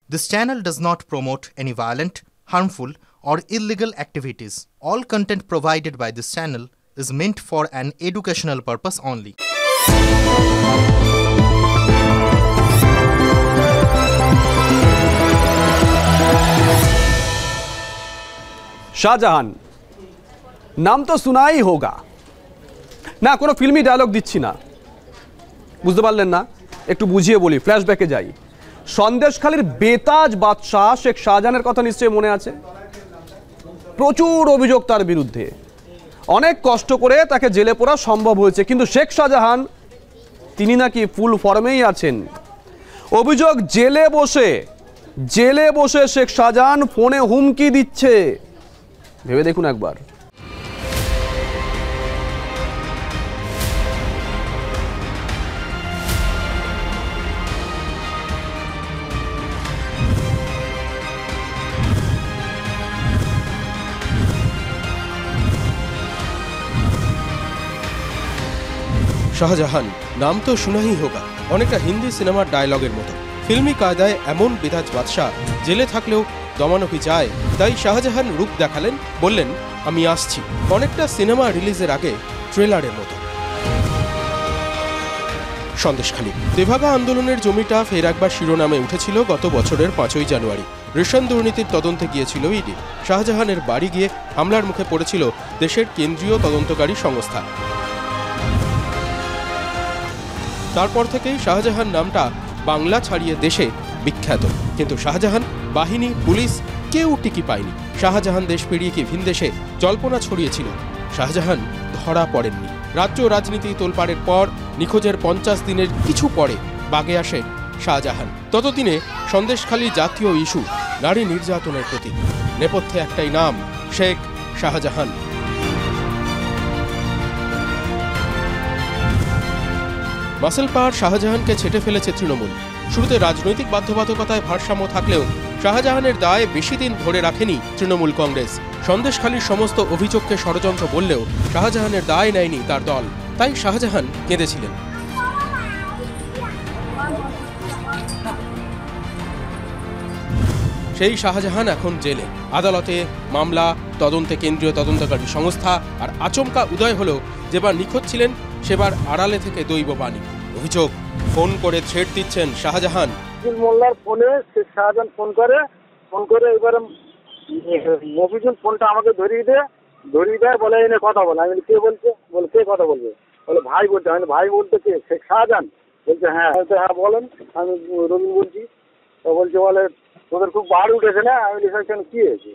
This channel does not promote any violent, harmful, or illegal activities. All content provided by this channel is meant for an educational purpose only. Shah Jahan नाम तो सुना ही होगा ना, कोनो फिल्मी dialogue दिच्छी ना, बुझते पारलेन ना, एकटू बुझिए बोली, फ्लैशबैके जाई। सन्देशखालीर बेताज बादशाह शेख शाहजहानेर कथा निश्चय मने आछे। प्रचुर अभियोग तार बिरुद्धे, अनेक कष्ट करे ताके जेले पोड़ा सम्भव हयेछे, किन्तु शेख शाहजहान तिनि नाकि फुल फर्मेई आछेन। अभियोग जेले बसे शेख शाहजहान फोने हुमकी दिच्छे। ভেবে দেখুন একবার। শাহজাহান নাম তো শোনা হি হোগা, অনেকটা হিন্দি সিনেমার ডায়লগের মতো। ফিল্মি কায়দায় এমন বেতাজ বাদশাহ জেলে থাকলেও দমানো কি যায়? তাই শাহজাহান রূপ দেখালেন, বললেন আমি আসছি, অনেকটা সিনেমা রিলিজের আগে ট্রেলারের মতো। সন্দেশখালী তেভাগা আন্দোলনের জমিটা ফের একবার শিরোনামে উঠেছিল গত বছরের 5ই জানুয়ারি। রেশন দুর্নীতির তদন্তে গিয়েছিল ইডি। শাহজাহানের বাড়ি গিয়ে হামলার মুখে পড়েছিল দেশের কেন্দ্রীয় তদন্তকারী সংস্থা। তারপর থেকেই শাহজাহান নামটা বাংলা ছাড়িয়ে দেশে বিখ্যাত, কিন্তু শাহজাহান বাহিনী, পুলিশ কেউ টিকি পায়নি। শাহজাহান দেশ পেরিয়ে কি ভিনদেশে জল্পনা ছড়িয়েছিল। শাহজাহান ধরা পড়েননি। রাজ্য রাজনীতি তোলপাড়ের পর নিখোঁজের 50 দিনের কিছু পরে বাগে আসে শাহজাহান। ততদিনে সন্দেশখালী জাতীয় ইস্যু, নারী নির্যাতনের প্রতীক। নেপথ্যে একটাই নাম, শেখ শাহজাহান। মাসেল পাহাড় শাহজাহানকে ছেটে ফেলেছে তৃণমূল। শুরুতে রাজনৈতিক বাধ্যবাধকতায় ভারসাম্য থাকলেও শাহজাহানের দায় বেশি দিন ধরে রাখেনি তৃণমূল কংগ্রেস। সন্দেশখালীর সমস্ত অভিযোগকে ষড়যন্ত্র বললেও শাহজাহানের দায় নেয়নি তার দল। তাই শাহজাহান কেঁদেছিলেন। সেই শাহজাহান এখন জেলে। আদালতে মামলা, তদন্তে কেন্দ্রীয় তদন্তকারী সংস্থা। আর আচমকা উদয় হলো, যেবার নিখোঁজ ছিলেন সেবার আড়ালে থেকে দৈববাণী। অভিযোগ, ফোন করে থ্রেট দিচ্ছেন শাহজাহান। মোল্লার ফোনে শাহজাহান ফোন করে এবারে মফিজুল ফোনটা আমাকে ধরিয়ে দেয়, বলে এনে কথা বলে। আমি কে বলছে? বলে কে কথা বলবে? বলে ভাই বলছে। আমি ভাই বলতে কে? শেখ শাহজাহান। বলছে হ্যাঁ। হ্যাঁ বলেন, আমি রবীন বলছি। তো বলছে বলে তোদের খুব বাড় উঠেছে না? আমি লিখেছেন কি হয়েছে?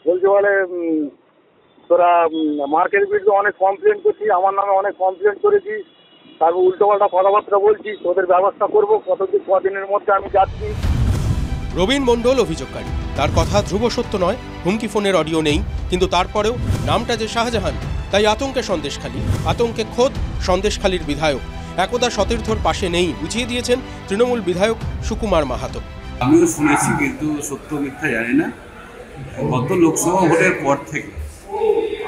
বলছে বলে তোরা মার্কেটের বিরুদ্ধে অনেক কমপ্লেন করছিস, আমার নামে অনেক কমপ্লেন করেছিস, তারপর উল্টোপাল্টা কথাবার্তা বলছিস, তোদের ব্যবস্থা করবো, কদিনের মধ্যে আমি যাচ্ছি। রবীন মণ্ডল অভিযোগকারী। তার কথা ধ্রুব সত্য নয়, হুমকি ফোনের অডিও নেই, কিন্তু তারপরেও নামটা যে শাহজাহান, তাই আতঙ্কে সন্দেশখালী, আতঙ্কে খোদ সন্দেশখালীর বিধায়ক। একদা সতীর্থর পাশে নেই, বুঝিয়ে দিয়েছেন তৃণমূল বিধায়ক সুকুমার মাহাতো। আমিও শুনেছি, কিন্তু সত্য মিথ্যা জানি না। গত লোকসভা ভোটের পর থেকে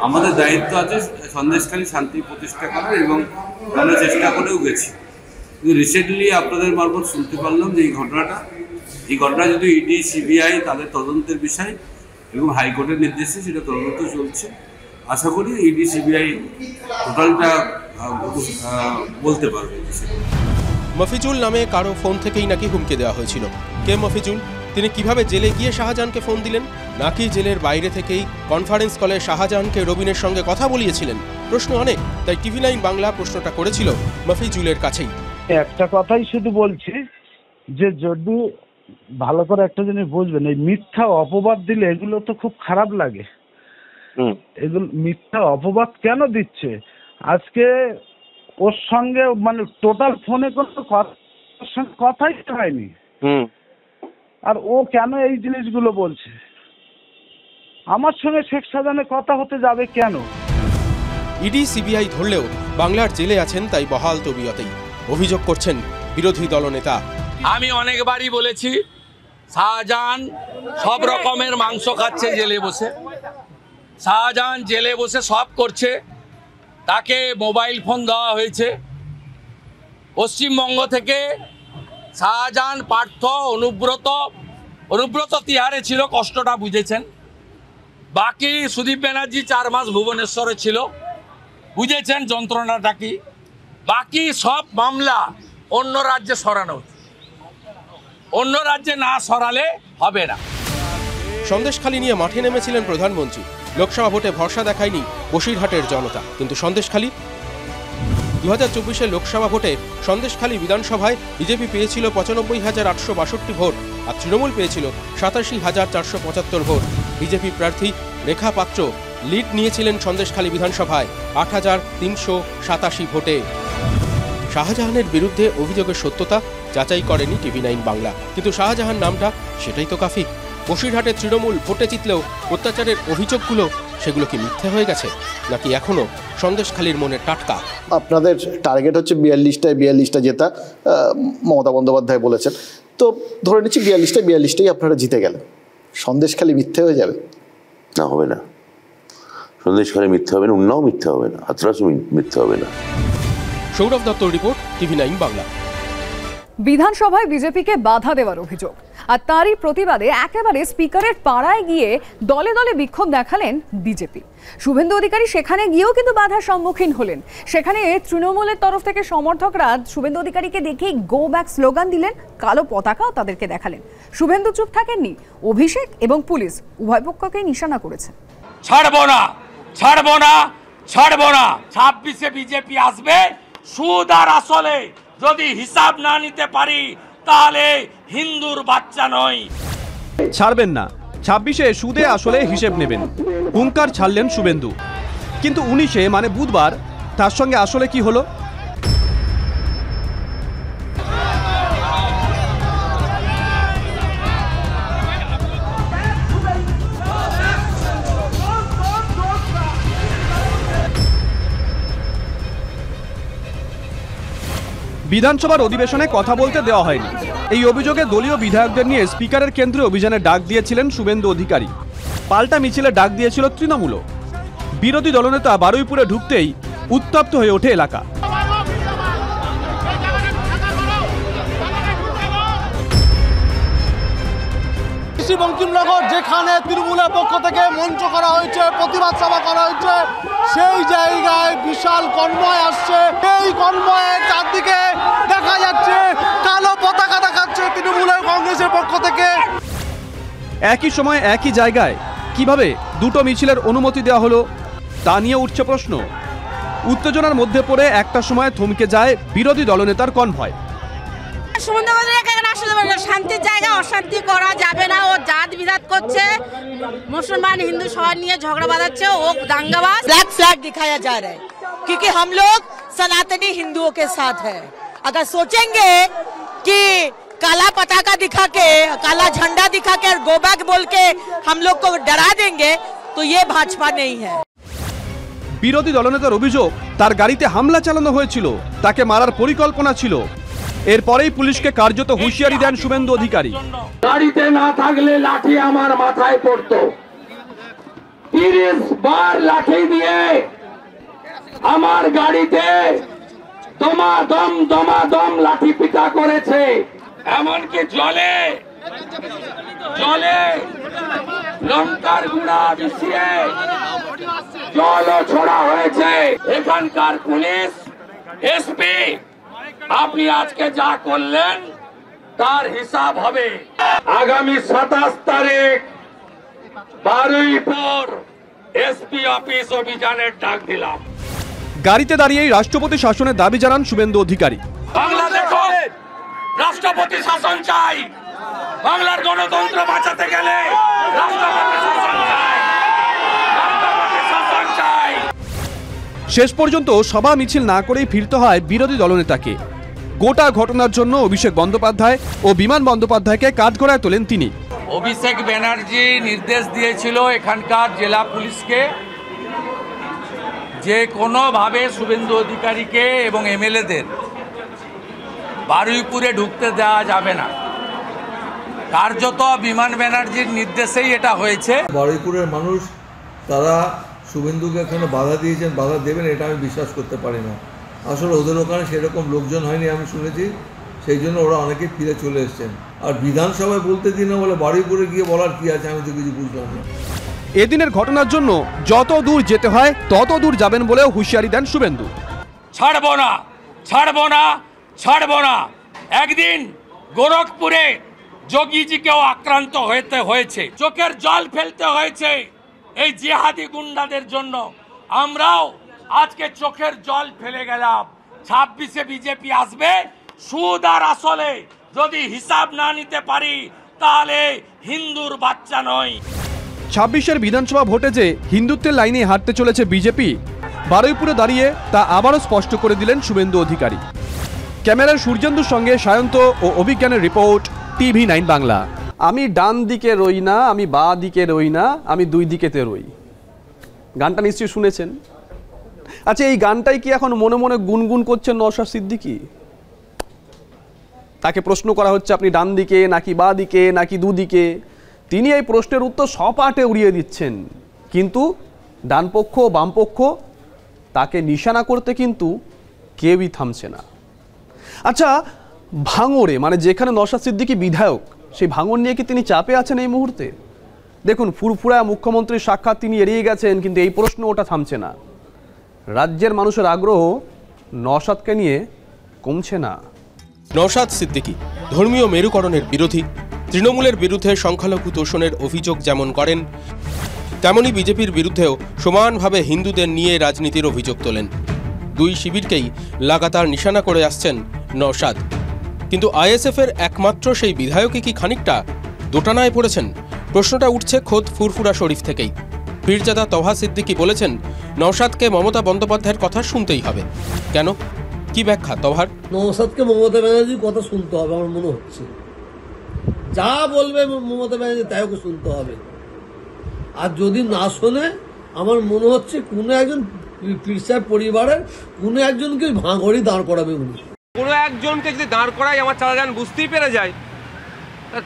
আমাদের দায়িত্ব আছে সন্দেশখালী শান্তি প্রতিষ্ঠা করার, এবং আমরা চেষ্টা করেও গেছি। কিন্তু রিসেন্টলি আপনাদের মারফত শুনতে পারলাম যে এই ঘটনা যদি ইডি, সিবিআই তাদের তদন্তের বিষয়, এবং হাইকোর্টের নির্দেশে সেটা তদন্ত চলছে। আশা করি ইডি, সিবিআই টোটালটা বলতে পারবে। মফিজুল নামে কারো ফোন থেকেই নাকি হুমকি দেওয়া হয়েছিল। কে মফিজুল? তিনি কিভাবে জেলে গিয়ে শাহজাহানকে ফোন দিলেন? নাকি জেলের বাইরে থেকেই কনফারেন্স কলে শাহজাহানকে রবিনের সঙ্গে কথা বলিয়েছিলেন? প্রশ্ন অনেক, তাই TV9 বাংলা প্রশ্নটা করেছিল মফিজুলের কাছেই। একটা কথাই শুধু বলছি যে যদি ভালো করে একটা জিনিস বুঝবেন, এই মিথ্যা অপবাদ দিলে এগুলো তো খুব খারাপ লাগে। এগুলো মিথ্যা অপবাদ কেন দিচ্ছে? আজকে ওর সঙ্গে মানে টোটাল ফোনে কোনো কথাই হয়নি, আর ও কেন এই জিনিসগুলো বলছে? আমার সঙ্গে শেখ শাহজাহানের কথা হতে যাবে কেন? ইডি, সিবিআই ধরলেও বাংলার জেলে আছেন, তাই বহাল তবিয়তেই অভিযোগ করছেন বিরোধী দলনেতা। আমি অনেকবারই বলেছি, শাহজাহান সব রকমের মাংস খাচ্ছে জেলে বসে। শাহজাহান জেলে বসে সব করছে। তাকে মোবাইল ফোন দেওয়া হয়েছে। পশ্চিমবঙ্গ থেকে শাহজাহান, পার্থ, অনুব্রত তিহারে ছিল, কষ্টটা বুঝেছেন। বাকি সুদীপ ব্যানার্জি 4 মাস ভুবনেশ্বরে ছিল, বুঝেছেন যন্ত্রণাটা কি। বাকি সব মামলা অন্য রাজ্যে সরানো হচ্ছে, অন্য রাজ্যে না সরালে হবে না। সন্দেশখালী নিয়ে মাঠে নেমেছিলেন প্রধানমন্ত্রী। লোকসভা ভোটে ভরসা দেখায়নি বসিরহাটের জনতা, কিন্তু সন্দেশখালী 2024 লোকসভা ভোটে সন্দেশখালী বিধানসভায় বিজেপি পেয়েছিল 95,862 ভোট আর তৃণমূল পেয়েছিল 87,475 ভোট। বিজেপি প্রার্থী রেখা পাত্র লিড নিয়েছিলেন সন্দেশখালী বিধানসভায় 8,387 ভোটে। শাহজাহানের বিরুদ্ধে অভিযোগের সত্যতা যাচাই করেনি TV9 বাংলা, কিন্তু শাহজাহান নামটা সেটাই তো কাফি। বসিরহাটে তৃণমূল ভোটে জিতলেও অত্যাচারের অভিযোগগুলো সেগুলো কি মিথ্যে হয়ে গেছে, নাকি এখনো সন্দেশখালীর মনে টাটকা? আপনাদের টার্গেট হচ্ছে 42টা জেতা, মমতা বন্দ্যোপাধ্যায় বলেছেন। তো ধরে নিচ্ছি 42টাই আপনারা জিতে গেলেন, সন্দেশখালী মিথ্যে হয়ে যাবে? না, হবে না। সন্দেশখালী মিথ্যে হবে না, উন্নাও মিথ্যে হবে না, হাতরাসও মিথ্যে হবে না। সৌরভ দত্তর রিপোর্ট, TV9 বাংলা। বিধানসভায় বিজেপিকে বাধা দেওয়ার অভিযোগ, আর তারই প্রতিবাদে একেবারে স্পিকারের পাড়ায় গিয়ে দলে দলে বিক্ষোভ দেখালেন বিজেপি। শুভেন্দু অধিকারী সেখানে গিয়েও কিন্তু বাধার সম্মুখীন হলেন। সেখানে তৃণমূলের তরফ থেকে সমর্থকরা শুভেন্দু অধিকারীকে দেখেই গো ব্যাক স্লোগান দিলেন, কালো পতাকাও তাদেরকে দেখালেন। শুভেন্দু চুপ থাকেননি, অভিষেক এবং পুলিশ উভয় পক্ষকেই নিশানা করেছেন। ছাড়বো না, ছাড়বো না, ছাড়বো না। 26-এ বিজেপি আসবে, সুদ আর আসলে যদি হিসাব না নিতে পারি তাহলে হিন্দুর বাচ্চা নই। ছাড়বেন না, 26-এ সুদে আসলে হিসেব নেবেন, হুঙ্কার ছাড়লেন শুভেন্দু। কিন্তু 19-এ মানে বুধবার, তার সঙ্গে আসলে কি হলো? বিধানসভার অধিবেশনে কথা বলতে দেওয়া হয়নি, এই অভিযোগে দলীয় বিধায়কদের নিয়ে স্পিকারের কেন্দ্রে অভিযানের ডাক দিয়েছিলেন শুভেন্দু অধিকারী। পাল্টা মিছিলে ডাক দিয়েছিল তৃণমূলও। বিরোধী দলনেতা বারুইপুরে ঢুকতেই উত্তপ্ত হয়ে ওঠে এলাকা। বঙ্কিমনগর, যেখানে তৃণমূলের পক্ষ থেকে মঞ্চ করা হয়েছে, প্রতিবাদ সভা করা হয়েছে, সেই জায়গায় বিশাল কনভয় আসছে। এই কনভয়ের চারদিকে দেখা যাচ্ছে কালো পতাকা দেখাচ্ছে তৃণমূলের, কংগ্রেসের পক্ষ থেকে। একই সময় একই জায়গায় কিভাবে দুটো মিছিলের অনুমতি দেওয়া হলো তা নিয়ে উঠছে প্রশ্ন। উত্তেজনার মধ্যে পড়ে একটা সময় থমকে যায় বিরোধী দলনেতার কনভয়। শান্তির জায়গা অশান্তি করা যাবে না, ও জাত বিজাত করছে, মুসলমান হিন্দু সবার নিয়ে ঝগড়া বাঁধাচ্ছে, ও দাঙ্গাবাজ। ब्लैक फ्लैग दिखाया जा रहा है क्योंकि हम लोग सनातनी हिंदुओं के साथ है। अगर सोचेंगे कि काला पताका दिखा के, काला झंडा दिखा के और गो बैक बोल के हम लोग को डरा देंगे तो ये भाजपा नहीं है। বিরোধী দলনেতার অভিযোগ, তার গাড়িতে হামলা চালানো হয়েছিল, তাকে মারার পরিকল্পনা ছিল। এরপরেই পুলিশকে কার্যত হুঁশিয়ারি দেন শুভেন্দু অধিকারী। গাড়িতে না থাকলে লাঠি আমার মাথায় পড়তো, 30 বার লাঠি দিয়ে আমার গাড়িতে দমাদম লাঠি পিটা করেছে। এমনকি জলে লঙ্কার গুঁড়া মিশিয়ে জলও ছোড়া হয়েছে। এখানকার পুলিশ এসপি, আপনি আজকে যা করলেন তার হিসাব হবে। আগামী 27 তারিখ বারুইপুর এসপি অফিস অভিযানের ডাক দিলাম। গাড়িতে দাঁড়িয়েই রাষ্ট্রপতি শাসনের দাবি জানান শুভেন্দু অধিকারী। বাংলা দেখো, রাষ্ট্রপতি শাসন চাই। বাংলার গণতন্ত্র বাঁচাতে গেলে রাষ্ট্রপতি শাসন চাই, রাষ্ট্রপতি শাসন চাই। শেষ পর্যন্ত সভা মিছিল না করেই ফিরতে হয় বিরোধী দলনেতাকে। গোটা ঘটনার জন্য অভিষেক বন্দ্যোপাধ্যায় ও বিমান বন্দ্যোপাধ্যায়কে কাঠগড়ায় তোলেন তিনি। অভিষেক ব্যানার্জি নির্দেশ দিয়েছিল এখানকার জেলা পুলিশকে যে কোনোভাবে শুভেন্দু অধিকারীকে এবং এমএলএদের বারুইপুরে ঢুকতে দেওয়া যাবে না। কার্যত বিমান ব্যানার্জির নির্দেশেই এটা হয়েছে। বারুইপুরের মানুষ তারা শুভেন্দুকে এখানে বাধা দিয়েছেন, বাধা দেবেন এটা আমি বিশ্বাস করতে পারি না। আসলে ওদের ওখানে সেরকম লোকজন হয়নি, আমি শুনেছি সেই জন্য ওরা অনেকে ফিরে চলে এসছেন। আর বিধানসভায় বলতে দিন না বলে বারুইপুরে গিয়ে বলার কি আছে, আমি তো কিছু বুঝলাম না। এদিনের ঘটনার জন্য যত দূর যেতে হয় তত দূর যাবেন বলেও হুঁশিয়ারি দেন শুভেন্দু। ছাড়বো না, ছাড়বো না, ছাড়বো না। একদিন গোরখপুরে যোগীজিকেও আক্রান্ত হয়েছে, চোখের জল ফেলতে হয়েছে এই জিহাদি গুন্ডাদের জন্য। আমরাও আজকে চোখের জল ফেলে গেলাম। 26-এ বিজেপি আসবে, সুদ আর আসলে যদি হিসাব না নিতে পারি তাহলে হিন্দুর বাচ্চা নয়। 26-এর বিধানসভা ভোটে যে হিন্দুত্বের লাইনে হাঁটতে চলেছে বিজেপি, বারুইপুরে দাঁড়িয়ে তা আবারও স্পষ্ট করে দিলেন শুভেন্দু অধিকারী। ক্যামেরার সূর্যেন্দুর সঙ্গে সায়ন্ত ও অভিজ্ঞানের রিপোর্ট, TV9 বাংলা। আমি ডান দিকে রই না, আমি বা দিকে রই না, আমি দুই দিকেতে রই। গানটা নিশ্চয়ই শুনেছেন। আচ্ছা, এই গানটাই কি এখন মনে মনে গুনগুন করছেন নওশাদ সিদ্দিকী? তাকে প্রশ্ন করা হচ্ছে আপনি ডান দিকে নাকি বা দিকে নাকি দুদিকে। তিনি এই প্রশ্নের উত্তর সপাটে উড়িয়ে দিচ্ছেন, কিন্তু ডানপক্ষ বামপক্ষ তাকে নিশানা করতে কিন্তু কেউই থামছে না। আচ্ছা, ভাঙড়ে মানে যেখানে নওশাদ সিদ্দিকী বিধায়ক, সেই ভাঙড় নিয়ে কি তিনি চাপে আছেন এই মুহূর্তে? দেখুন, ফুরফুরা মুখ্যমন্ত্রীর সাক্ষাৎ তিনি এড়িয়ে গেছেন, কিন্তু এই প্রশ্ন ওটা থামছে না। রাজ্যের মানুষের আগ্রহ নওশাদকে নিয়ে কমছে না। নওশাদ সিদ্দিকী ধর্মীয় মেরুকরণের বিরোধী, তৃণমূলের বিরুদ্ধে সংখ্যালঘু তোষণের অভিযোগ যেমন করেন, তেমনি বিজেপির বিরুদ্ধেও সমানভাবে হিন্দুদের নিয়ে রাজনীতির অভিযোগ তোলেন। দুই শিবিরকেই লাগাতার নিশানা করে আসছেন নওশাদ। কিন্তু আইএসএফের একমাত্র সেই বিধায়কই কি খানিকটা দোটানায় পড়েছেন? প্রশ্নটা উঠছে খোদ ফুরফুরা শরীফ থেকেই। পীরজাদা তভা সিদ্দিকী বলেছেন, নওশাদকে মমতা বন্দ্যোপাধ্যায়ের কথা শুনতেই হবে। কেন, কি ব্যাখ্যা তভার? নওশাদকে মমতা ব্যানার্জির কথা শুনতে হবে, আমার মনে হচ্ছে যা বলবে মমতা ব্যানার্জি তাই ওকে শুনতে হবে। আর যদি না শোনে, আমার মনে হচ্ছে কোনো একজন পীর সাহেব পরিবারের কোনো একজনকে ভাঙড়ি দাঁড় করাবে উনি। কোনো একজনকে যদি দাঁড় করাই আমার চালান বুঝতেই পেরে যায়,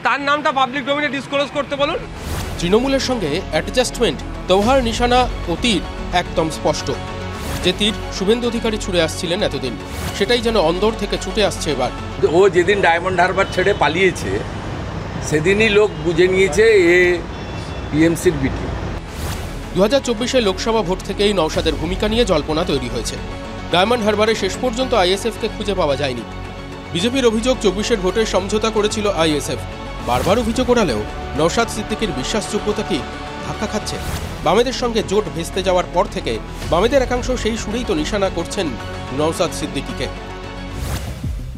তার নামটা পাবলিক ডোমেইনে ডিসক্লোজ করতে বলুন। তৃণমূলের সঙ্গে অ্যাডজাস্টমেন্ট, তওহার নিশানা ও তীর একদম স্পষ্ট। যে তীর শুভেন্দু অধিকারী ছুড়ে আসছিলেন এতদিন, সেটাই যেন অন্দর থেকে ছুটে আসছে এবার। ও যেদিন ডায়মন্ড হারবার ছেড়ে পালিয়েছে, সেদিনই লোক বুঝে নিয়েছে এ টিএমসির বিটি। 2024-এ লোকসভা ভোট থেকেই নওশাদের ভূমিকা নিয়ে জল্পনা তৈরি হয়েছে। ডায়মন্ড হারবারে শেষ পর্যন্ত আইএসএফকে খুঁজে পাওয়া যায়নি। বিজেপির অভিযোগ 24-এর ভোটে সমঝোতা করেছিল আইএসএফ। বারবার অভিযোগ ওঠালেও নওশাদ সিদ্দিকীর বিশ্বাসযোগ্যতা কি ধাক্কা খাচ্ছে? বামেদের সঙ্গে জোট ভেস্তে যাওয়ার পর থেকে বামেদের একাংশ সেই সুরেই তো নিশানা করছেন নওশাদ সিদ্দিকীকে।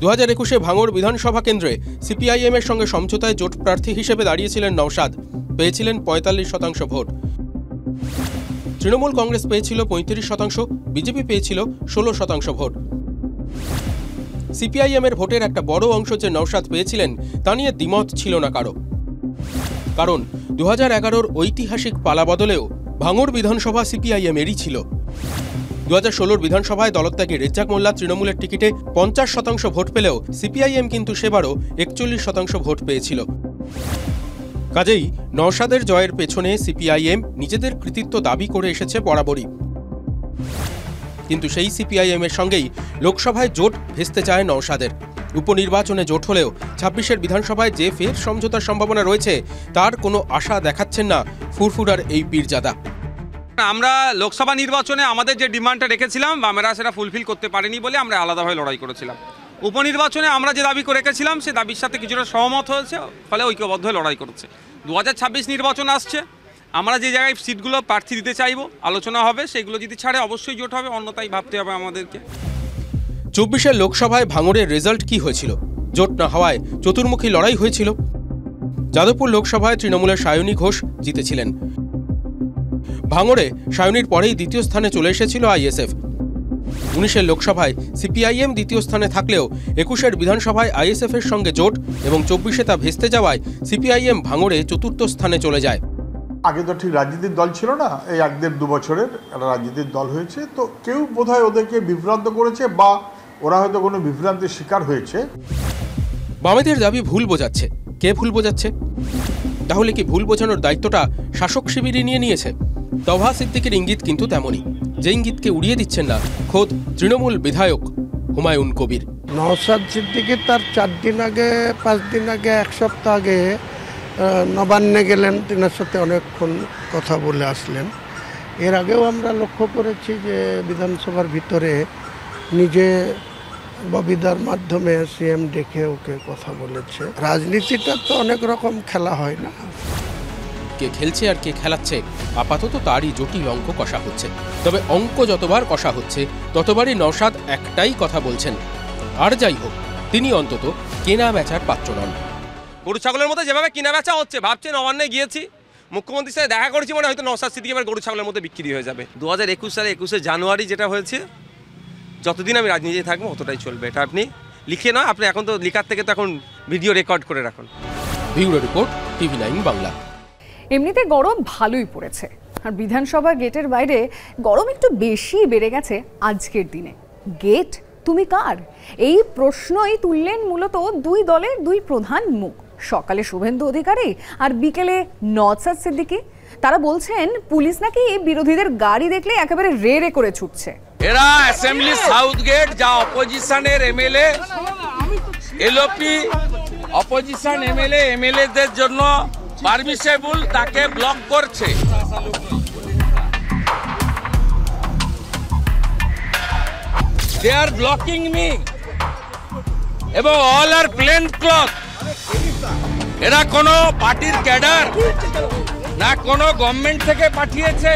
2021-এ ভাঙড় বিধানসভা কেন্দ্রে সিপিআইএম-এর সঙ্গে সমঝোতায় জোট প্রার্থী হিসেবে দাঁড়িয়েছিলেন নওশাদ। পেয়েছিলেন 45% ভোট। তৃণমূল কংগ্রেস পেয়েছিল 35%, বিজেপি পেয়েছিল 16% ভোট। সিপিআইএম-এর ভোটের একটা বড় অংশ যে নওশাদ পেয়েছিলেন তা নিয়ে দ্বিমত ছিল না কারো। কারণ 2011-র ঐতিহাসিক পালাবদলেও ভাঙড় বিধানসভা সিপিআইএম-এরই ছিল। 2016-র বিধানসভায় দলত্যাগী রেজ্জাক মোল্লা তৃণমূলের টিকিটে 50% ভোট পেলেও সিপিআইএম কিন্তু সেবারও 41% ভোট পেয়েছিল। কাজেই নওশাদের জয়ের পেছনে সিপিআইএম নিজেদের কৃতিত্ব দাবি করে এসেছে বরাবরই। কিন্তু সেই সিপিআইএম-এর সঙ্গেই লোকসভায় জোট ভেস্তে চায় নওশাদের। উপনির্বাচনে জোট হলেও 26-এর বিধানসভায় যে ফের সমঝোতার সম্ভাবনা রয়েছে তার কোনো আশা দেখাচ্ছেন না ফুরফুরার এই পীরজাদা। আমরা লোকসভা নির্বাচনে আমাদের যে ডিমান্ডটা রেখেছিলাম, বামেরা সেটা ফুলফিল করতে পারেনি বলে আমরা আলাদাভাবে লড়াই করেছিলাম। উপনির্বাচনে আমরা যে দাবি করে রেখেছিলাম সে দাবির সাথে কিছুটা সহমত হয়েছে, ফলে ঐক্যবদ্ধ হয়ে লড়াই করছে। 2026 নির্বাচন আসছে, আমরা যে জায়গায় সিটগুলো প্রার্থী দিতে চাইবো, আলোচনা হবে, সেগুলো যদি ছাড়ে অবশ্যই জোট হবে, অন্যথায় ভাবতে হবে আমাদেরকে। 24-এর লোকসভায় ভাঙড়ের রেজাল্ট কি হয়েছিল? জোট না হওয়ায় চতুর্মুখী লড়াই হয়েছিল। যাদবপুর লোকসভায় তৃণমূলের সায়নী ঘোষ জিতেছিলেন। ভাঙড়ে সায়নীর পরেই দ্বিতীয় স্থানে চলে এসেছিল আইএসএফ। 19-এর লোকসভায় সিপিআইএম দ্বিতীয় স্থানে থাকলেও 21-এর বিধানসভায় আইএসএফের সঙ্গে জোট এবং 24-এ তা ভেস্তে যাওয়ায় সিপিআইএম ভাঙড়ে চতুর্থ স্থানে চলে যায়। আগে তো ঠিক রাজনীতির দল ছিল না, এই 1-1.5 বছরের একটা রাজনীতির দল হয়েছে, তো কেউ বোধহয় ওদেরকে বিভ্রান্ত করেছে বা ওরা হয়তো কোনো বিভ্রান্তির শিকার হয়েছে। বামেদের দাবি ভুল বোঝাচ্ছে। কে ভুল বোঝাচ্ছে? তাহলে কি ভুল বোঝানোর দায়িত্বটা শাসক শিবিরই নিয়ে নিয়েছে? তভা সিদ্দিকীর ইঙ্গিত কিন্তু তেমনই, যে ইঙ্গিতকে উড়িয়ে দিচ্ছেন না খোদ তৃণমূল বিধায়ক হুমায়ুন কবির। নওশাদ সিদ্দিকী তার 4 দিন আগে 5 দিন আগে 1 সপ্তাহ আগে নবান্নে গেলেন, তিনার সাথে অনেকক্ষণ কথা বলে আসলেন। এর আগেও আমরা লক্ষ্য করেছি যে বিধানসভার ভিতরে নিজে ববিদার মাধ্যমে সিএম ডেকে ওকে কথা বলেছে। রাজনীতিটা তো অনেক রকম খেলা হয় না, কে খেলছে আর কে খেলাচ্ছে আপাতত তারই জটিল অঙ্ক কষা হচ্ছে। তবে অঙ্ক যতবার কষা হচ্ছে ততবারই নওশাদ একটাই কথা বলছেন, আর যাই হোক তিনি অন্তত কেনা বেচার পাত্র নন। গরু ছাগলের মধ্যে যেভাবে কেনা বেচা হচ্ছে, ভাবছে নবান্নে গিয়েছি, মুখ্যমন্ত্রীর সাথে দেখা করেছি, মানে হয়তো নওশাদ সিদ্দিকী এবার গরু ছাগলের মধ্যে বিক্রি হয়ে যাবে। 2021 সালে 21শে জানুয়ারি যেটা হয়েছে, যতদিন আমি রাজনীতিতে থাকবো অতটাই চলবে। এটা আপনি লিখে নয়, আপনি এখন তো লিখার থেকে তো এখন ভিডিও রেকর্ড করে রাখুন। Bureau report, TV9 Bangla. এমনিতে গরম ভালোই পড়েছে, আর বিধানসভা গেটের বাইরে গরম একটু বেশি বেড়ে গেছে আজকের দিনে। গেট তুমি কার? এই প্রশ্নই তুললেন মূলত দুই দলের দুই প্রধান মুখ। সকালে শুভেন্দু অধিকারী আর বিকেলে নওশাদ সিদ্দিকী। তারা বলছেন পুলিশ নাকি বিরোধীদের গাড়ি দেখলে একেবারে রে রে করে ছুটছে। এরা অ্যাসেম্বলি সাউথ গেট, যা অপোজিশনের এমএলএ এলওপি অপোজিশন এমএলএদের জন্য পারমিসেবল, তাকে ব্লক করছে। দে আর ব্লকিং মি, এবং অল আর প্লেন ক্লথ। এরা কোনো পার্টির ক্যাডার না, কোনো গভর্নমেন্ট থেকে পাঠিয়েছে,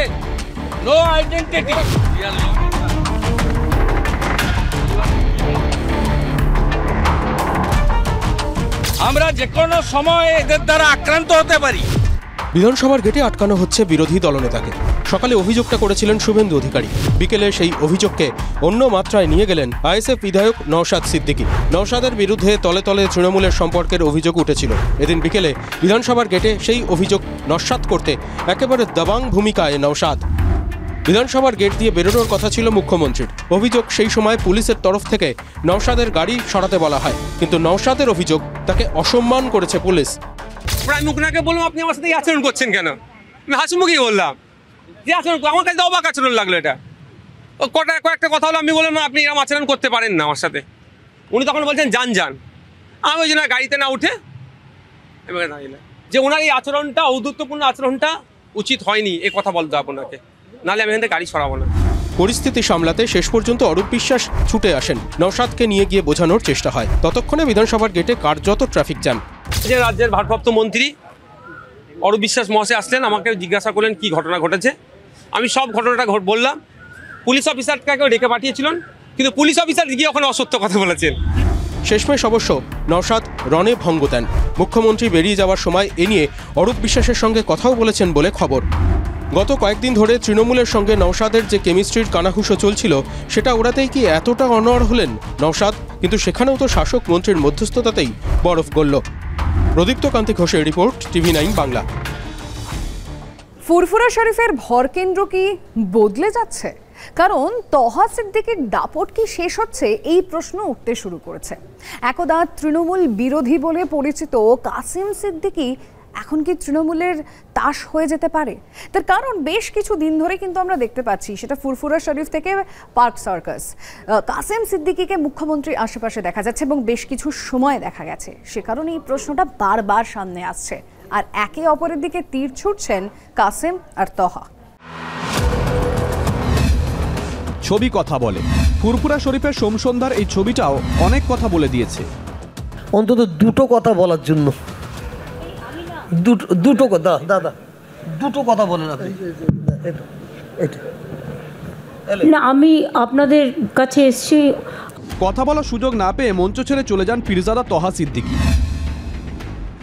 নো আইডেন্টিটি। আমরা যে কোনো সময় এদের দ্বারা আক্রান্ত হতে পারি। বিধানসভার গেটে আটকানো হচ্ছে বিরোধী দলনেতাকে। সকালে অভিযোগটা করেছিলেন শুভেন্দু অধিকারী, বিকেলে সেই অভিযোগকে অন্য মাত্রায় নিয়ে গেলেন আইএসএফ বিধায়ক নওশাদ সিদ্দিকী। নওশাদের বিরুদ্ধে তলে তলে তৃণমূলের সম্পর্কের অভিযোগ উঠেছিল। এদিন বিকেলে বিধানসভার গেটে সেই অভিযোগ নস্যাৎ করতে একেবারে দাবাং ভূমিকায় নওশাদ। বিধানসভার গেট দিয়ে বেরোনোর কথা ছিল মুখ্যমন্ত্রীর। অভিযোগ সেই সময় পুলিশের তরফ থেকে নওশাদের গাড়ি সরাতে বলা হয়, কিন্তু নওশাদের অভিযোগ তাকে অসম্মান করেছে পুলিশ। প্রায় মুখনাকে বললাম, আপনি আমার সাথে এই আচরণ করছেন কেন? আমি হাসিমুখেই বললাম যে আচরণ, আমার কাছে অবাক আচরণ লাগলো এটা। ও কয়েকটা কথা হলো, আমি বললাম না আপনি এরকম আচরণ করতে পারেন না আমার সাথে। উনি তখন বলছেন যান। আমি ওই জন্য গাড়িতে না উঠে যে ওনার এই আচরণটা, ঔদ্ধত্যপূর্ণ আচরণটা উচিত হয়নি, এ কথা বলতে আপনাকে, নাহলে আমি এখান থেকে গাড়ি সরাবো না। পরিস্থিতি সামলাতে শেষ পর্যন্ত অরূপ বিশ্বাস ছুটে আসেন। নওশাদকে নিয়ে গিয়ে বোঝানোর চেষ্টা হয়। ততক্ষণে বিধানসভার গেটে কার্যত ট্রাফিক জ্যাম। যে রাজ্যের ভারপ্রাপ্ত মন্ত্রী অরূপ বিশ্বাস মহাশয় আসলেন, আমাকে জিজ্ঞাসা করলেন কি ঘটনা ঘটেছে। আমি সব ঘটনাটা বললাম। পুলিশ অফিসারকে ডেকে পাঠিয়েছিলেন, কিন্তু পুলিশ অফিসার গিয়ে ওখানে অসত্য কথা বলেছেন। শেষমেশ অবশ্য নওশাদ রণে ভঙ্গ দেন। মুখ্যমন্ত্রী বেরিয়ে যাওয়ার সময় এ নিয়ে অরূপ বিশ্বাসের সঙ্গে কথাও বলেছেন বলে খবর। গত কয়েকদিন ধরে তৃণমূলের সঙ্গে নওশাদের যে কেমিস্ট্রির কানাঘুষো চলছিল, সেটা ওড়াতেই কি এতটা অনড় হলেন নওশাদ? কিন্তু সেখানেও তো শাসক মন্ত্রীর মধ্যস্থতাতেই বরফ গলল। প্রদীপ্ত কান্তি ঘোষের রিপোর্ট, TV9 বাংলা। ফুরফুরা শরীফের ভরকেন্দ্র কি বদলে যাচ্ছে? কারণ তহা সিদ্দিকীর দাপট কি শেষ হচ্ছে, এই প্রশ্ন উঠতে শুরু করেছে। একদা তৃণমূল বিরোধী বলে পরিচিত কাসেম সিদ্দিকী এখন কি তৃণমূলের তাস হয়ে যেতে পারে? তার কারণ বেশ কিছু দিন ধরে কিন্তু আমরা দেখতে পাচ্ছি, সেটা ফুরফুরা শরীফ থেকে পার্ক সার্কাস, কাসেম সিদ্দিকীকে মুখ্যমন্ত্রীর আশেপাশে দেখা যাচ্ছে এবং বেশ কিছু সময় দেখা গেছে। সে কারণে এই প্রশ্নটা বারবার সামনে আসছে, আর একে অপরের দিকে তীর ছুটছেন কাসেম আর তহা। ছবি কথা বলে। ফুরফুরা শরীফের সোমসন্ধ্যার এই ছবিটাও অনেক কথা বলে দিয়েছে। অন্তত দুটো কথা বলার জন্য, দুটো কথা দাদা, দুটো কথা বলেন আপনি। না, আমি আপনাদের কাছে এসেছি। কথা বলার সুযোগ না পেয়ে মঞ্চ ছেড়ে চলে যান পীরজাদা তহা সিদ্দিকী।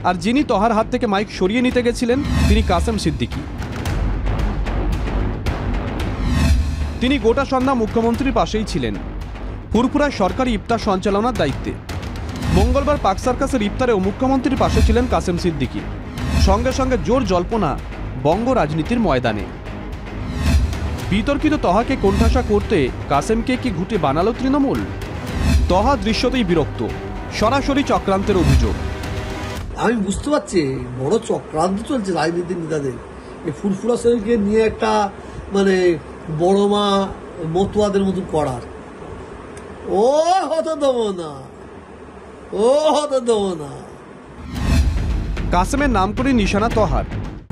আর যিনি তহার হাত থেকে মাইক সরিয়ে নিতে গেছিলেন, তিনি কাসেম সিদ্দিকী। তিনি গোটা সন্ধ্যা মুখ্যমন্ত্রীর পাশেই ছিলেন। ফুরফুরায় সরকারি ইফতার সঞ্চালনার দায়িত্বে। মঙ্গলবার পার্ক সার্কাসের ইফতারেও মুখ্যমন্ত্রীর পাশে ছিলেন কাসেম সিদ্দিকী। সঙ্গে সঙ্গে জোর জল্পনা বঙ্গ রাজনীতির ময়দানে। বিতর্কিত তহাকে কোণঠাসা করতে কাসেমকে কি ঘুঁটে বানালো তৃণমূল? তহা দৃশ্যতেই বিরক্ত, সরাসরি চক্রান্তের অভিযোগ। আমি বুঝতে পারছি বড় চক্রান্ত চলছে রাজনীতির নেতাদের। এই ফুরফুরা শরীফকে নিয়ে একটা মানে বড় মা মতুয়াদের মতো করার, ও হতে দেবো না, ও হতে দেবো না। কাসেমের নাম করে নিশানা তহার।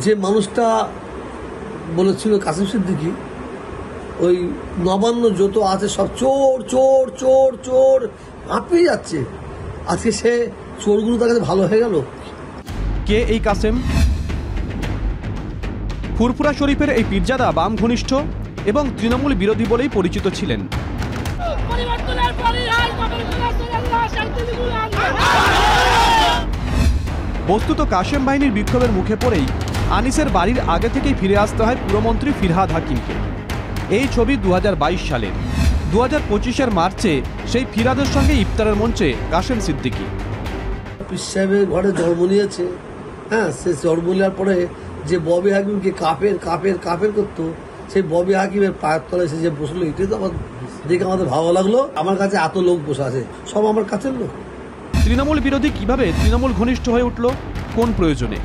যে মানুষটা বলেছিল কাসেম সিদ্দিকী, ওই নবান্ন যত আছে সব চোর চোর চোর চোর হাঁপিয়ে যাচ্ছে, আজকে সে চোরগুলো তার কাছে ভালো হয়ে গেল। কে এই কাসেম? ফুরফুরা শরীফের এই পীরজাদা বাম ঘনিষ্ঠ এবং তৃণমূল বিরোধী বলেই পরিচিত ছিলেন। বস্তুত কাশেম বাহিনীর বিক্ষোভের মুখে পড়েই আনিসের বাড়ির আগে থেকেই ফিরে আসতে হয় পুরমন্ত্রী ফিরহাদ হাকিমকে। এই ছবি 2022 সালের। 2025-এর মার্চে সেই ফিরহাদের সঙ্গে ইফতারের মঞ্চে কাশেম সিদ্দিকী। পীর সাহেবের ঘরে জন্ম নিয়েছে, হ্যাঁ, সে জন্ম নেওয়ার পরে যে ববি হাকিমকে কাপের কাপের কাপের করতো, সেই ববি হাকিমের পায়ের তলায় এসে যে বসলো, এটাই তো আমার দেখে আমাদের ভালো লাগলো। আমার কাছে এত লোক বসে আছে, সব আমার কাছের লোক। তৃণমূল বিরোধী কিভাবে তৃণমূল ঘনিষ্ঠ হয়ে উঠল, কোন প্রয়োজনে?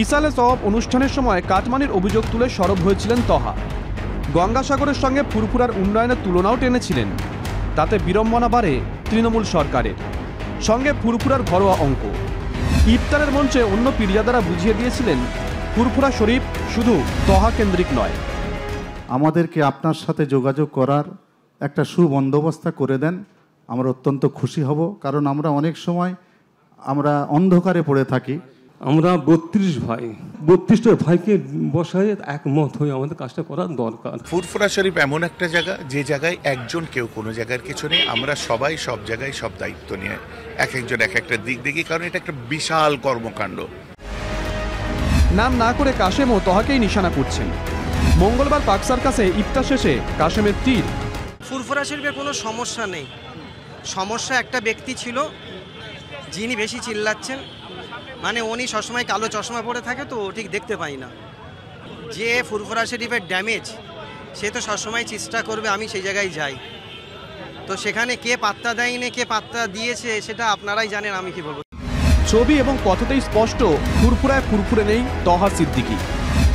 ইসালে সওয়াব অনুষ্ঠানের সময় কাটমানির অভিযোগ তুলে সরব হয়েছিলেন তহা। গঙ্গাসাগরের সঙ্গে ফুরফুরার উন্নয়নের তুলনাও টেনেছিলেন। তাতে বিড়ম্বনা বাড়ে তৃণমূল সরকারের। সঙ্গে ফুরফুরার ঘরোয়া অঙ্ক। ইফতারের মঞ্চে অন্য পীরজাদারা বুঝিয়ে দিয়েছিলেন ফুরফুরা শরীফ শুধু তহা কেন্দ্রিক নয়। আমাদেরকে আপনার সাথে যোগাযোগ করার একটা সুবন্দোবস্ত করে দেন, আমরা অত্যন্ত খুশি হব। কারণ আমরা অনেক সময় আমরা অন্ধকারে পড়ে থাকি। আমরা 32 ভাই, 32টা ভাইকে বসায় একমত হয়ে আমাদের কাজটা করার দরকার। ফুরফুরা শরীফ এমন একটা জায়গা, যে জায়গায় একজন কেউ কোনো জায়গার কিছু নেই, আমরা সবাই সব জায়গায় সব দায়িত্ব নিয়ে এক একজন এক একটা দিক দেখি, কারণ এটা একটা বিশাল কর্মকাণ্ড। নাম না করে কাশেম ও তহাকেই নিশানা করছেন। মঙ্গলবার পাক সার্কাসে ইফতার শেষে কাশেমের তীর। ফুরফুরা শরীফের কোনো সমস্যা নেই, সমস্যা একটা ব্যক্তি ছিল যিনি বেশি চিল্লাচ্ছেন, মানে উনি সবসময় কালো চশমা পরে থাকে তো ঠিক দেখতে পাই না। যে ফুরফুরা শরীফের ড্যামেজ, সে তো সবসময় চেষ্টা করবে আমি সেই জায়গায় যাই, তো সেখানে কে পাত্তা দেয়নি কে পাত্তা দিয়েছে সেটা আপনারাই জানেন, আমি কি বলবো। ছবি এবং কথাতেই স্পষ্ট ফুরফুরায় ফুরফুরে নেই তহা সিদ্দিকী।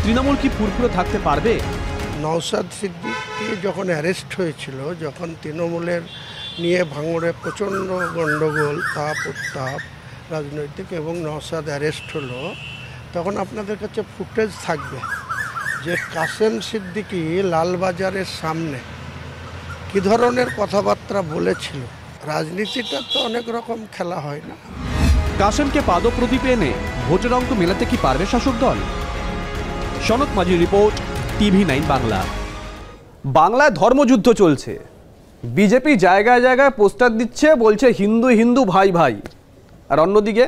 তৃণমূল কি ফুরফুরে থাকতে পারবে? নওশাদ সিদ্দিকী যখন অ্যারেস্ট হয়েছিল, যখন তৃণমূলের নিয়ে ভাঙড়ে প্রচণ্ড গণ্ডগোল, তাপ উত্তাপ রাজনৈতিক, এবং নওশাদ অ্যারেস্ট হলো, তখন আপনাদের কাছে ফুটেজ থাকবে যে কাসেম সিদ্দিকী লালবাজারের সামনে কী ধরনের কথাবার্তা বলেছিল। রাজনীতিটা তো অনেক রকম খেলা হয় না। কাসেমকে পাদপ্রদীপে এনে ভোটের অঙ্ক মেলাতে কি পারবে শাসক দল? সনৎ মাঝির রিপোর্ট, TV9 বাংলা। বাংলায় ধর্মযুদ্ধ চলছে। বিজেপি জায়গায় জায়গায় পোস্টার দিচ্ছে, বলছে হিন্দু হিন্দু ভাই ভাই। আর অন্যদিকে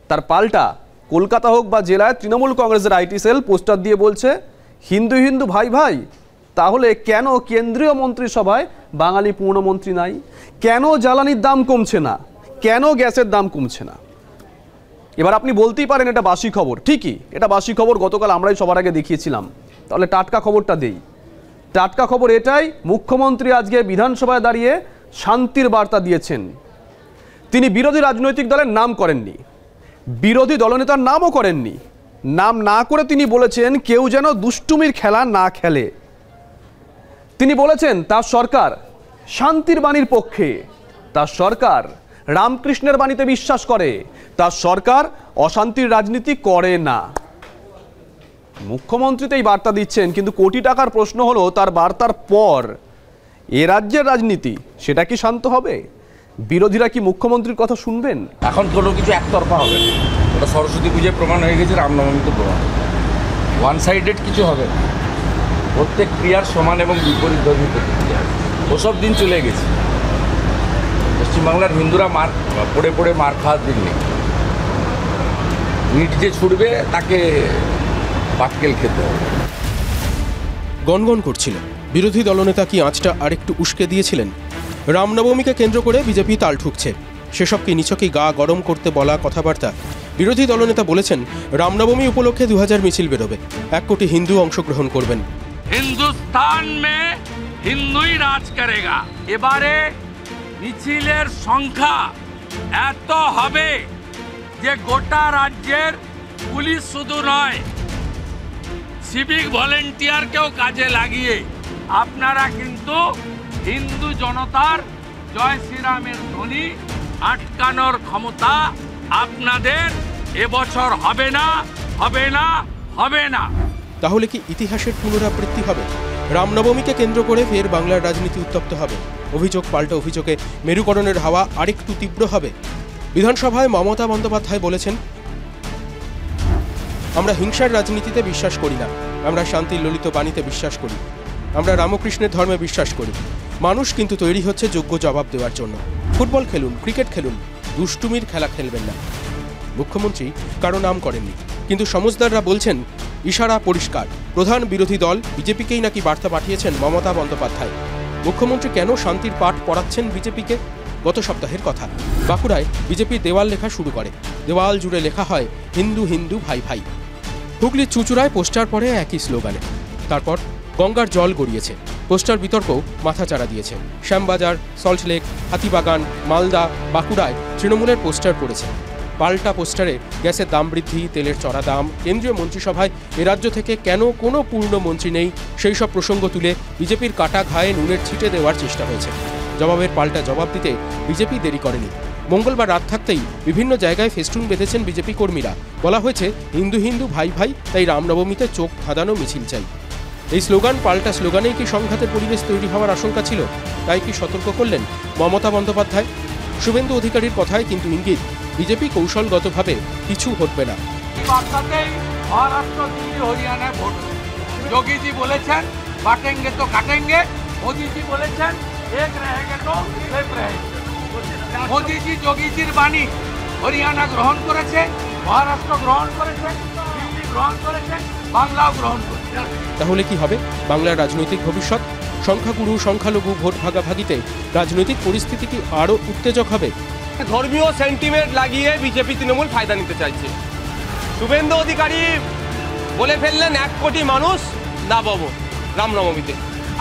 তার পাল্টা কলকাতা হোক বা জেলায় তৃণমূল কংগ্রেসের আইটি সেল পোস্টার দিয়ে বলছে হিন্দু হিন্দু ভাই ভাই। তাহলে কেন কেন্দ্রীয় মন্ত্রিসভায় বাঙালি পূর্ণমন্ত্রী নাই? কেন জ্বালানির দাম কমছে না? কেন গ্যাসের দাম কমছে না? এবার আপনি বলতেই পারেন এটা বাসি খবর। ঠিকই, এটা বাসি খবর, গতকাল আমরাই সবার আগে দেখিয়েছিলাম। তাহলে টাটকা খবরটা দেই। টাটকা খবর এটাই, মুখ্যমন্ত্রী আজকে বিধানসভায় দাঁড়িয়ে শান্তির বার্তা দিয়েছেন। তিনি বিরোধী রাজনৈতিক দলের নাম করেননি, বিরোধী দলনেতার নামও করেননি। নাম না করে তিনি বলেছেন কেউ যেন দুষ্টুমির খেলা না খেলে। তিনি বলেছেন তার সরকার শান্তির বাণীর পক্ষে, তার সরকার রামকৃষ্ণের বাণীতে বিশ্বাস করে, তার সরকার অশান্তির রাজনীতি করে না। মুখ্যমন্ত্রীতেই বার্তা দিচ্ছেন, কিন্তু কোটি টাকার প্রশ্ন হলো তার বার্তার পর এ রাজ্যের রাজনীতি সেটা কি শান্ত হবে? বিরোধীরা কি মুখ্যমন্ত্রীর কথা শুনবেন? এখন কোনো কিছু একতরফা হবে না, ওটা সরস্বতী পুজোয় প্রমাণ হয়ে গেছে, রামনবমীতে প্রমাণ। ওয়ান সাইডেড কিছু হবে না, প্রত্যেক ক্রিয়ার সমান এবং বিপরীত ধর্মী প্রতিক্রিয়া। ওসব দিন চলে গেছে। পশ্চিমবাংলার হিন্দুরা মার পড়ে পড়ে মার খাওয়ার দিন নেই। ইট যে ছুটবে তাকে পাটকেল খেতে হবে। গনগন করছিল। বিরোধী দলনেতা কি আঁচটা আরেকটু উস্কে দিয়েছিলেন? রামনবমীকে কেন্দ্র করে বিজেপি তাল ঠুকছে, সেসবকে নিছকই গা গরম করতে বলা কথাবার্তা। বিরোধী দলনেতা বলেছেন রামনবমী উপলক্ষে 2000 মিছিল বেরোবে, 1 কোটি হিন্দু অংশগ্রহণ করবেন। হিন্দুস্তান মে হিন্দুই রাজ করেগা। এবারে মিছিলের সংখ্যা এত হবে যে গোটা রাজ্যের পুলিশ শুধু নয়, সিভিক ভলেন্টিয়ারকেও কাজে লাগিয়ে আপনারা কিন্তু হিন্দু জনতার জয় শ্রীরামের ধ্বনি আটকানোর ক্ষমতা আপনাদের এবছর হবে না, হবে না, হবে না। তাহলে কি ইতিহাসের পুনরাবৃত্তি হবে? রামনবমীকে কেন্দ্র করে ফের বাংলার রাজনীতি উত্তপ্ত হবে। অভিযোগ পাল্টা অভিযোগে মেরুকরণের হাওয়া আরেকটু তীব্র হবে। বিধানসভায় মমতা বন্দ্যোপাধ্যায় বলেছেন, আমরা হিংসার রাজনীতিতে বিশ্বাস করি না, আমরা শান্তির ললিত বাণীতে বিশ্বাস করি, আমরা রামকৃষ্ণের ধর্মে বিশ্বাস করি। মানুষ কিন্তু তৈরি হচ্ছে যোগ্য জবাব দেওয়ার জন্য। ফুটবল খেলুন, ক্রিকেট খেলুন, দুষ্টুমির খেলা খেলবেন না। মুখ্যমন্ত্রী কারো নাম করেননি, কিন্তু সমজদাররা বলছেন ইশারা পরিষ্কার। প্রধান বিরোধী দল বিজেপিকেই নাকি বার্তা পাঠিয়েছেন মমতা বন্দ্যোপাধ্যায়। মুখ্যমন্ত্রী কেন শান্তির পাঠ পড়াচ্ছেন বিজেপিকে? গত সপ্তাহের কথা, বাঁকুড়ায় বিজেপি দেওয়াল লেখা শুরু করে। দেওয়াল জুড়ে লেখা হয় হিন্দু হিন্দু ভাই ভাই। হুগলির চুঁচুড়ায় পোস্টার পড়ে একই স্লোগানে। তারপর গঙ্গার জল গড়িয়েছে, পোস্টার বিতর্কও মাথাচাড়া দিয়েছে। শ্যামবাজার, সল্টলেক, হাতিবাগান, মালদা, বাঁকুড়ায় তৃণমূলের পোস্টার পড়েছে। পাল্টা পোস্টারে গ্যাসের দাম বৃদ্ধি, তেলের চড়া দাম, কেন্দ্রীয় মন্ত্রিসভায় এ রাজ্য থেকে কেন কোনো পূর্ণ মন্ত্রী নেই, সেই সব প্রসঙ্গ তুলে বিজেপির কাটা ঘায়ে নুনের ছিটে দেওয়ার চেষ্টা হয়েছে। জবাবের পাল্টা জবাব দিতে বিজেপি দেরি করেনি। মঙ্গলবার রাত থাকতেই বিভিন্ন জায়গায় ফেস্টুন বেঁধেছেন বিজেপি কর্মীরা। বলা হয়েছে হিন্দু হিন্দু ভাই ভাই, তাই রামনবমীতে চোখ ধাঁধানো মিছিল চাই। এই স্লোগান পাল্টা স্লোগানেই কি সংঘাতের পরিবেশ তৈরি হওয়ার আশঙ্কা ছিল? তাই কি সতর্ক করলেন মমতা বন্দ্যোপাধ্যায়? শুভেন্দু অধিকারীর কথায় কিন্তু ইঙ্গিত, বিজেপি কৌশলগতভাবে কিছু ঘটবে না। মহারাষ্ট্র, দিল্লি, হরিয়ানায় ভোট। যোগীজি বলেছেন বাটেঙ্গে তো কাটেঙ্গে, মোদীজি বলেছেন এক রহেগে তো এক রহেগে। মোদীজি যোগীজির বাণী হরিয়ানা গ্রহণ করেছে, মহারাষ্ট্র গ্রহণ করেছে, দিল্লি গ্রহণ করেছে, বাংলাও গ্রহণ করেছে। তাহলে কি হবে বাংলার রাজনৈতিক ভবিষ্যৎ? সংখ্যাগুরু সংখ্যালঘু ভোট ভাগাভাগিতে রাজনৈতিক পরিস্থিতি কি আরও উত্তেজক হবে? ধর্মীয় সেন্টিমেন্ট লাগিয়ে বিজেপি তৃণমূল ফায়দা নিতে চাইছে। শুভেন্দু অধিকারী বলে ফেললেন 1 কোটি মানুষ দাবাবো রামনবমীতে।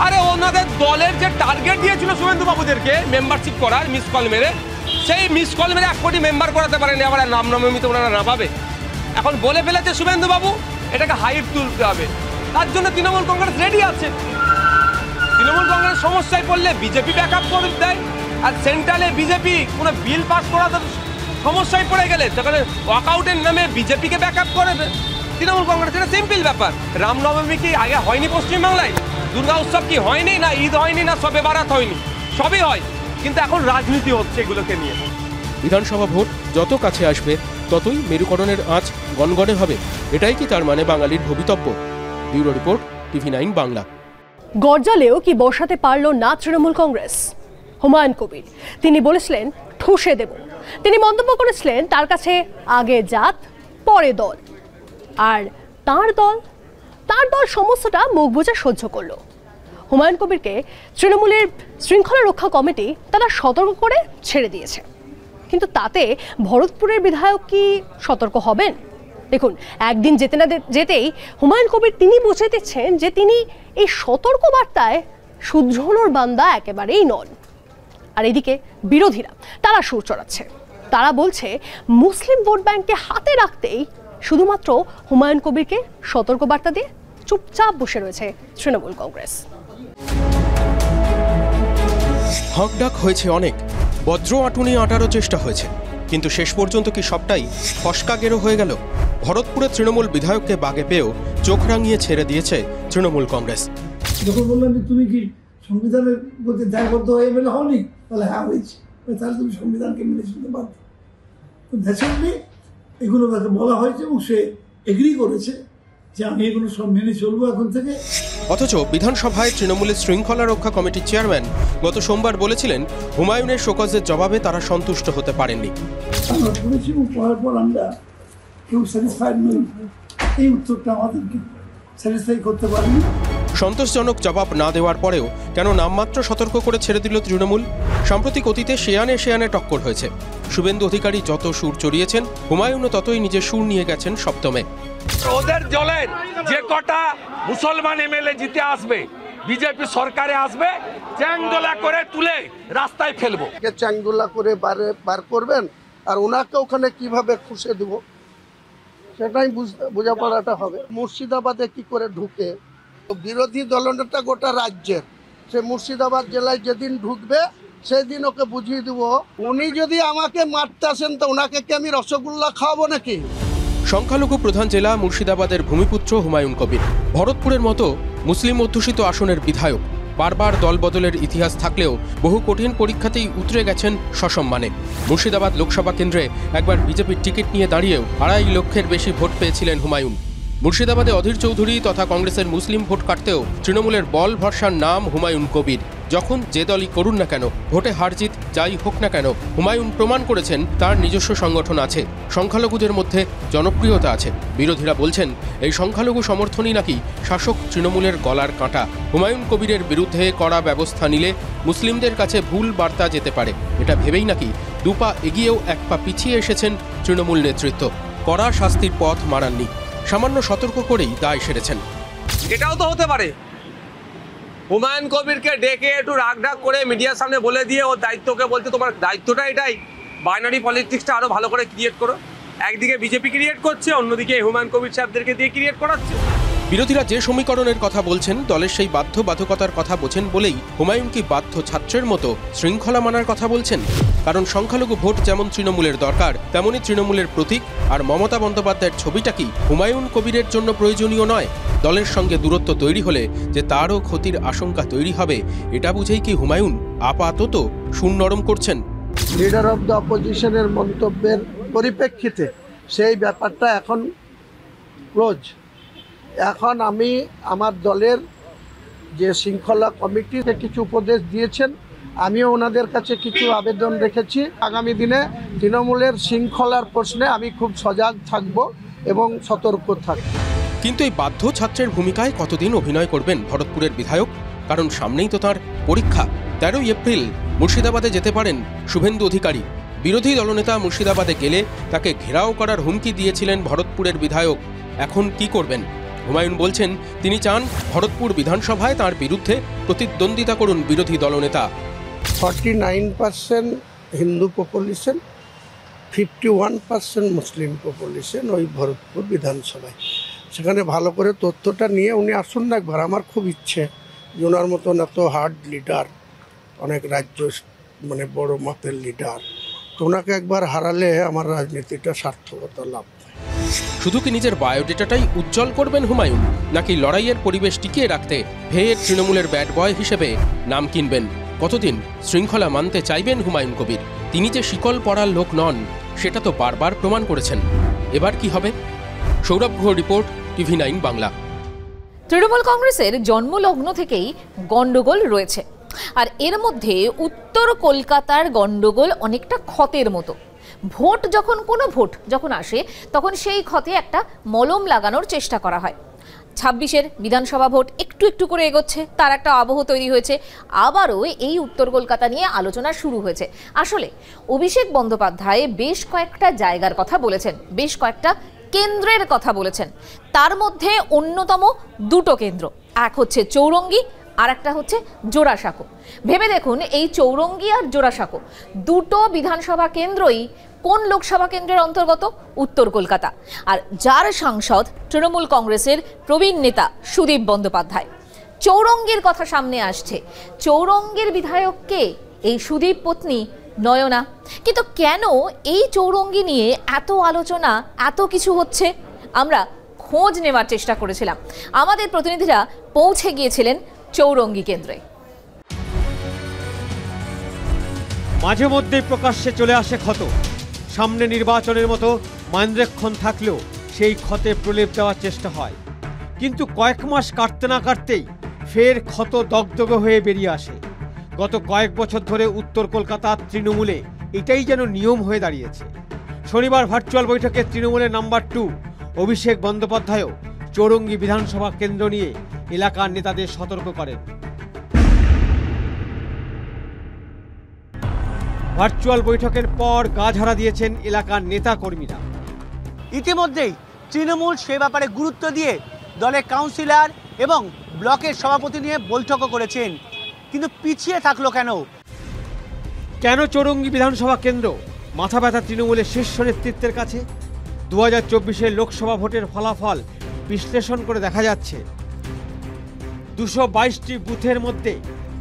আরে ওনাদের দলের যে টার্গেট দিয়েছিল শুভেন্দু বাবুদেরকে মেম্বারশিপ করার, মিস কল মেরে, সেই মিস কল মেরে 1 কোটি মেম্বার করাতে পারেনি। আবার রামনবমীতে ওনারা না পাবে। এখন বলে ফেলেছে শুভেন্দু বাবু এটাকে হাইপ তুলতে হবে, তার জন্য তৃণমূল কংগ্রেস রেডি আছে। তৃণমূল কংগ্রেস সমস্যায় পড়লে বিজেপি ব্যাকআপ করে দেয়, আর সেন্ট্রালে বিজেপি কোনো বিল পাস করাতে সমস্যায় পড়ে গেলে সেখানে ওয়াকআউটের নামে বিজেপিকে ব্যাকআপ করে তৃণমূল কংগ্রেস। এটা সিম্পল ব্যাপার। রামনবমী কি আগে হয়নি পশ্চিমবাংলায়? দুর্গা উৎসব কি হয়নি, না ঈদ হয়নি, না শবে বারাত হয়নি? সবই হয়, কিন্তু এখন রাজনীতি হচ্ছে এগুলোকে নিয়ে। বিধানসভা ভোট যত কাছে আসবে ততই মেরুকরণের আঁচ গনগনে হবে। এটাই কি তার মানে বাঙালির ভবিতব্য? Bureau report, TV9 Bangla. গর্জালেও কি বসাতে পারল না তৃণমূল কংগ্রেস? হুমায়ুন কবির তিনি বলেছিলেন ঠুসে দেব। তিনি মন্তব্য করেছিলেন তার কাছে আগে জাত পরে দল, আর তার দল সমস্তটা মুখ বুজে সহ্য করলো। হুমায়ুন কবিরকে তৃণমূলের শৃঙ্খলা রক্ষা কমিটি তারা সতর্ক করে ছেড়ে দিয়েছে, কিন্তু তাতে ভরতপুরের বিধায়ক কি সতর্ক হবেন? দেখুন, একদিন যেতে না যেতেই হুমায়ুন কবির তিনি বুঝে দিচ্ছেন যে তিনি এই সতর্ক বার্তায় শুধরানোর বান্দা একেবারেই নন। আর এদিকে বিরোধীরা তারা সুর চড়াচ্ছে। তারা বলছে মুসলিম ভোট ব্যাংককে হাতে রাখতেই শুধুমাত্র হুমায়ুন কবিরকে সতর্ক বার্তা দিয়ে চুপচাপ বসে রয়েছে তৃণমূল কংগ্রেস। হকডাক হয়েছে অনেক, বজ্র আটুনি আটারও চেষ্টা হয়েছে, কিন্তু শেষ পর্যন্ত কি সবটাই ফসকা গেরো হয়ে গেল? ভরতপুরে তৃণমূল বিধায়ককে বাগে পেয়েও চোখ রাঙিয়ে ছেড়ে দিয়েছে তৃণমূল কংগ্রেস। যখন বললাম যে তুমি কি সংবিধানের প্রতি দায়বদ্ধ হয়ে এমএলএ হওনি, তাহলে হ্যাঁ হয়েছে, তাহলে তুমি সংবিধানকে মেনে চলতে পারবে। ন্যাচারালি এগুলো তাকে বলা হয়েছে এবং সে এগ্রি করেছে যে আমি এগুলো সব মেনে চলবো এখন থেকে। অথচ বিধানসভায় তৃণমূলের শৃঙ্খলা রক্ষা কমিটির চেয়ারম্যান গত সোমবার বলেছিলেন হুমায়ুনের শোকজের জবাবে তারা সন্তুষ্ট হতে পারেননি। আমরা শুনেছি এবং পড়ার পর আমরা কেউ স্যাটিসফাইড নই, এই উত্তরটা আমাদেরকে স্যাটিসফাই করতে পারেনি। সন্তোষজনক জবাব না দেওয়ার পরেও কেন নামমাত্র সতর্ক করে ছেড়ে দিল তৃণমূল? সাম্প্রতিক অতীতে শেয়ানে টক্কর হয়েছে। শুভেন্দু অধিকারী যত সুর চড়িয়েছেন, হুমায়ুনও ততই নিজের সুর নিয়ে গেছেন সপ্তমে। ওদের দলের যে কটা মুসলমান এমএলএ জিতে আসবে, বিজেপি সরকারে আসবে, চ্যাংদোলা করে তুলে রাস্তায় ফেলবো। চ্যাংদোলা করে বার করবেন, আর ওনাকে ওখানে কিভাবে খুশে দেব সেটাই বোঝাপড়াটা হবে। মুর্শিদাবাদে কি করে ঢুকে, বিরোধী দলনেতা গোটা রাজ্যের, সে মুর্শিদাবাদ জেলায় যেদিন ঢুকবে সেদিন ওকে বুঝিয়ে দেব। উনি যদি আমাকে মারতে আসেন তো ওনাকে কি আমি রসগোল্লা খাওয়াবো নাকি? সংখ্যালঘু প্রধান জেলা মুর্শিদাবাদের ভূমিপুত্র হুমায়ুন কবির, ভরতপুরের মতো মুসলিম অধ্যুষিত আসনের বিধায়ক। বারবার দল বদলের ইতিহাস থাকলেও বহু কঠিন পরীক্ষাতেই উতরে গেছেন সসম্মানে। মুর্শিদাবাদ লোকসভা কেন্দ্রে একবার বিজেপির টিকিট নিয়ে দাঁড়িয়েও 2.5 লক্ষের বেশি ভোট পেয়েছিলেন হুমায়ুন। মুর্শিদাবাদে অধীর চৌধুরী তথা কংগ্রেসের মুসলিম ভোট কাটতেও তৃণমূলের বল ভরসার নাম হুমায়ুন কবির। যখন যে দলই করুন না কেন, ভোটে হারজিত যাই হোক না কেন, হুমায়ুন প্রমাণ করেছেন তার নিজস্ব সংগঠন আছে, সংখ্যালঘুদের মধ্যে জনপ্রিয়তা আছে। বিরোধীরা বলছেন এই সংখ্যালঘু সমর্থনই নাকি শাসক তৃণমূলের গলার কাঁটা। হুমায়ুন কবিরের বিরুদ্ধে কড়া ব্যবস্থা নিলে মুসলিমদের কাছে ভুল বার্তা যেতে পারে, এটা ভেবেই নাকি 2 পা এগিয়েও 1 পা পিছিয়ে এসেছেন তৃণমূল নেতৃত্ব। কড়া শাস্তির পথ মারাননি, সামান্য সতর্ক করেই দায় সেরেছেন। এটাও তো হতে পারে হুমায়ুন কবিরকে ডেকে একটু রাগঢাক করে মিডিয়ার সামনে বলে দিয়ে ওর দায়িত্বকে বলতে, তোমার দায়িত্বটা এটাই, বাইনারি পলিটিক্সটা আরো ভালো করে ক্রিয়েট করো। একদিকে বিজেপি ক্রিয়েট করছে, অন্যদিকে হুমায়ুন কবির সাহেবদেরকে দিয়ে ক্রিয়েট করাচ্ছে। বিরোধীরা যে সমীকরণের কথা বলছেন, দলের সেই বাধ্যবাধকতার কথা বোঝেন বলেই হুমায়ুন কি বাধ্য ছাত্রের মতো শৃঙ্খলা মানার কথা বলছেন? কারণ সংখ্যালঘু ভোট যেমন তৃণমূলের দরকার, তেমনই তৃণমূলের প্রতীক আর মমতা বন্দ্যোপাধ্যায়ের ছবিটা কি হুমায়ুন কবিরের জন্য প্রয়োজনীয় নয়? দলের সঙ্গে দূরত্ব তৈরি হলে যে তারও ক্ষতির আশঙ্কা তৈরি হবে, এটা বুঝেই কি হুমায়ুন আপাতত সুনরম করছেন? লিডার অফ দ্য অপোজিশনের মন্তব্যের পরিপ্রেক্ষিতে সেই ব্যাপারটা এখন ক্লোজ। এখন আমি আমার দলের যে শৃঙ্খলা কমিটিতে কিছু উপদেশ দিয়েছেন, আমিও ওনাদের কাছে কিছু আবেদন রেখেছি। আগামী দিনে তৃণমূলের শৃঙ্খলার প্রশ্নে আমি খুব সজাগ থাকব এবং সতর্ক থাকব। কিন্তু এই বাধ্য ছাত্রের ভূমিকায় কতদিন অভিনয় করবেন ভরতপুরের বিধায়ক? কারণ সামনেই তো তাঁর পরীক্ষা। 13 এপ্রিল মুর্শিদাবাদে যেতে পারেন শুভেন্দু অধিকারী। বিরোধী দলনেতা মুর্শিদাবাদে গেলে তাকে ঘেরাও করার হুমকি দিয়েছিলেন ভরতপুরের বিধায়ক। এখন কি করবেন? হুমায়ুন বলছেন তিনি চান ভরতপুর বিধানসভায় তার বিরুদ্ধে প্রতিদ্বন্দ্বিতা করুন বিরোধী দলনেতা। 49% হিন্দু পপুলেশন, 51% মুসলিম পপুলেশন ওই ভরতপুর বিধানসভায়। সেখানে ভালো করে তথ্যটা নিয়ে উনি আসুন না একবার। আমার খুব ইচ্ছে যে ওনার মতন এত হার্ড লিডার, অনেক রাজ্য মানে বড় মাপের লিডার, তো ওনাকে একবার হারালে আমার রাজনীতিটা সার্থকতা লাভ হয়। শুধু কি নিজের বায়োডেটাটাই উজ্জ্বল করবেন হুমায়ুন, নাকি লড়াইয়ের পরিবেশ টিকিয়ে রাখতে ফের তৃণমূলের ব্যাড বয় হিসেবে নাম কিনবেন? কতদিন শৃঙ্খলা মানতে চাইবেন হুমায়ুন কবির? তিনি যে শিকল পড়ার লোক নন, সেটা তো বারবার প্রমাণ করেছেন। এবার কি হবে? Sourav Ghosh report, TV9 Bangla. তৃণমূল কংগ্রেসের জন্মলগ্ন থেকেই গন্ডগোল রয়েছে, আর এর মধ্যে উত্তর কলকাতার গন্ডগোল অনেকটা ক্ষতের মতো। ভোট যখন আসে তখন সেই ক্ষতে একটা মলম লাগানোর চেষ্টা করা হয়। 26-এর বিধানসভা ভোট একটু একটু করে এগোচ্ছে, তার একটা আবহ তৈরি হয়েছে। আবারও এই উত্তর কলকাতা নিয়ে আলোচনা শুরু হয়েছে। আসলে অভিষেক বন্দ্যোপাধ্যায় বেশ কয়েকটা জায়গার কথা বলেছেন, বেশ কয়েকটা কেন্দ্রের কথা বলেছেন। তার মধ্যে অন্যতম 2টো কেন্দ্র, এক হচ্ছে চৌরঙ্গি আর একটা হচ্ছে জোড়াসাঁকো। ভেবে দেখুন, এই চৌরঙ্গি আর জোড়াসাঁকো 2টো বিধানসভা কেন্দ্রই কোন লোকসভা কেন্দ্রের অন্তর্গত? উত্তর কলকাতা। আর যার সাংসদ তৃণমূল কংগ্রেসের প্রবীণ নেতা সুদীপ বন্দ্যোপাধ্যায়। চৌরঙ্গির কথা সামনে আসছে। চৌরঙ্গির বিধায়ককে এই সুদীপ পত্নী নয়না। কিন্তু কেন এই চৌরঙ্গি নিয়ে এত আলোচনা, এত কিছু হচ্ছে? আমরা খোঁজ নেওয়ার চেষ্টা করেছিলাম। আমাদের প্রতিনিধিরা পৌঁছে গিয়েছিলেন চৌরঙ্গি কেন্দ্রে। মাঝে মধ্যে প্রকাশ্যে চলে আসে ক্ষত। সামনে নির্বাচনের মতো মাইন্দ্রেক্ষণ থাকলেও সেই ক্ষতে প্রলেপ দেওয়ার চেষ্টা হয়, কিন্তু কয়েক মাস কাটতে না কাটতেই ফের ক্ষত দগদগে হয়ে বেরিয়ে আসে। গত কয়েক বছর ধরে উত্তর কলকাতার তৃণমূলে এটাই যেন নিয়ম হয়ে দাঁড়িয়েছে। শনিবার ভার্চুয়াল বৈঠকে তৃণমূলের নাম্বার 2 অভিষেক বন্দ্যোপাধ্যায়ও চৌরঙ্গি বিধানসভা কেন্দ্র নিয়ে এলাকার নেতাদের সতর্ক করেন। ভার্চুয়াল বৈঠকের পর গা ঝাড়া দিয়েছেন এলাকার নেতা কর্মীরা। ইতিমধ্যেই তৃণমূল সে ব্যাপারে গুরুত্ব দিয়ে দলের কাউন্সিলর এবং ব্লকের সভাপতি নিয়ে বৈঠকও করেছেন, কিন্তু পিছিয়ে থাকলো কেন চৌরঙ্গি বিধানসভা কেন্দ্র মাথা ব্যথা তৃণমূলের শীর্ষ নেতৃত্বের কাছে? 2024-এর লোকসভা ভোটের ফলাফল বিশ্লেষণ করে দেখা যাচ্ছে 222টি বুথের মধ্যে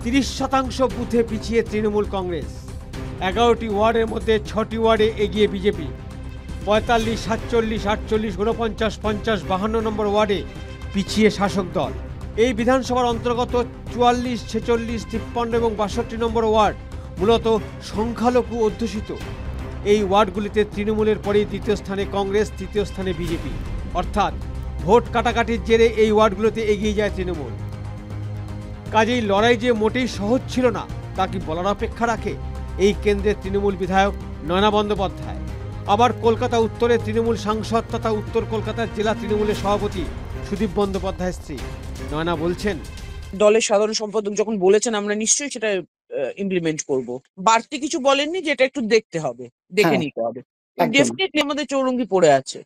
30% বুথে পিছিয়ে তৃণমূল কংগ্রেস। 11টি ওয়ার্ডের মধ্যে 6টি ওয়ার্ডে এগিয়ে বিজেপি। 45, 47, 48, 49, 50, 52 নম্বর ওয়ার্ডে পিছিয়ে শাসক দল। এই বিধানসভার অন্তর্গত 44, 46, 53 এবং 62 নম্বর ওয়ার্ড মূলত সংখ্যালঘু অধ্যুষিত। এই ওয়ার্ডগুলিতে তৃণমূলের পরেই দ্বিতীয় স্থানে কংগ্রেস, তৃতীয় স্থানে বিজেপি। অর্থাৎ ভোট কাটাকাটির জেরে এই ওয়ার্ডগুলোতে এগিয়ে যায় তৃণমূল। কাজেই লড়াই যে মোটেই সহজ ছিল না তা কি বলার অপেক্ষা রাখে এই কেন্দ্রের তৃণমূল বিধায়ক নয়না বন্দ্যোপাধ্যায়। আবার কলকাতা উত্তরে তৃণমূল সাংসদ তথা উত্তর কলকাতার জেলা তৃণমূলের সভাপতি সুদীপ বন্দ্যোপাধ্যায়ের স্ত্রী নয়না বলছেন, দলের সাধারণ সম্পাদক যখন বলেছেন আমরা নিশ্চয়ই সেটা ইমপ্লিমেন্ট করব। বাড়তি কিছু বলেননি, যেটা একটু দেখতে হবে, দেখে নিতে হবে। ডেফিনেটলি আমাদের চৌরঙ্গি পড়ে আছে,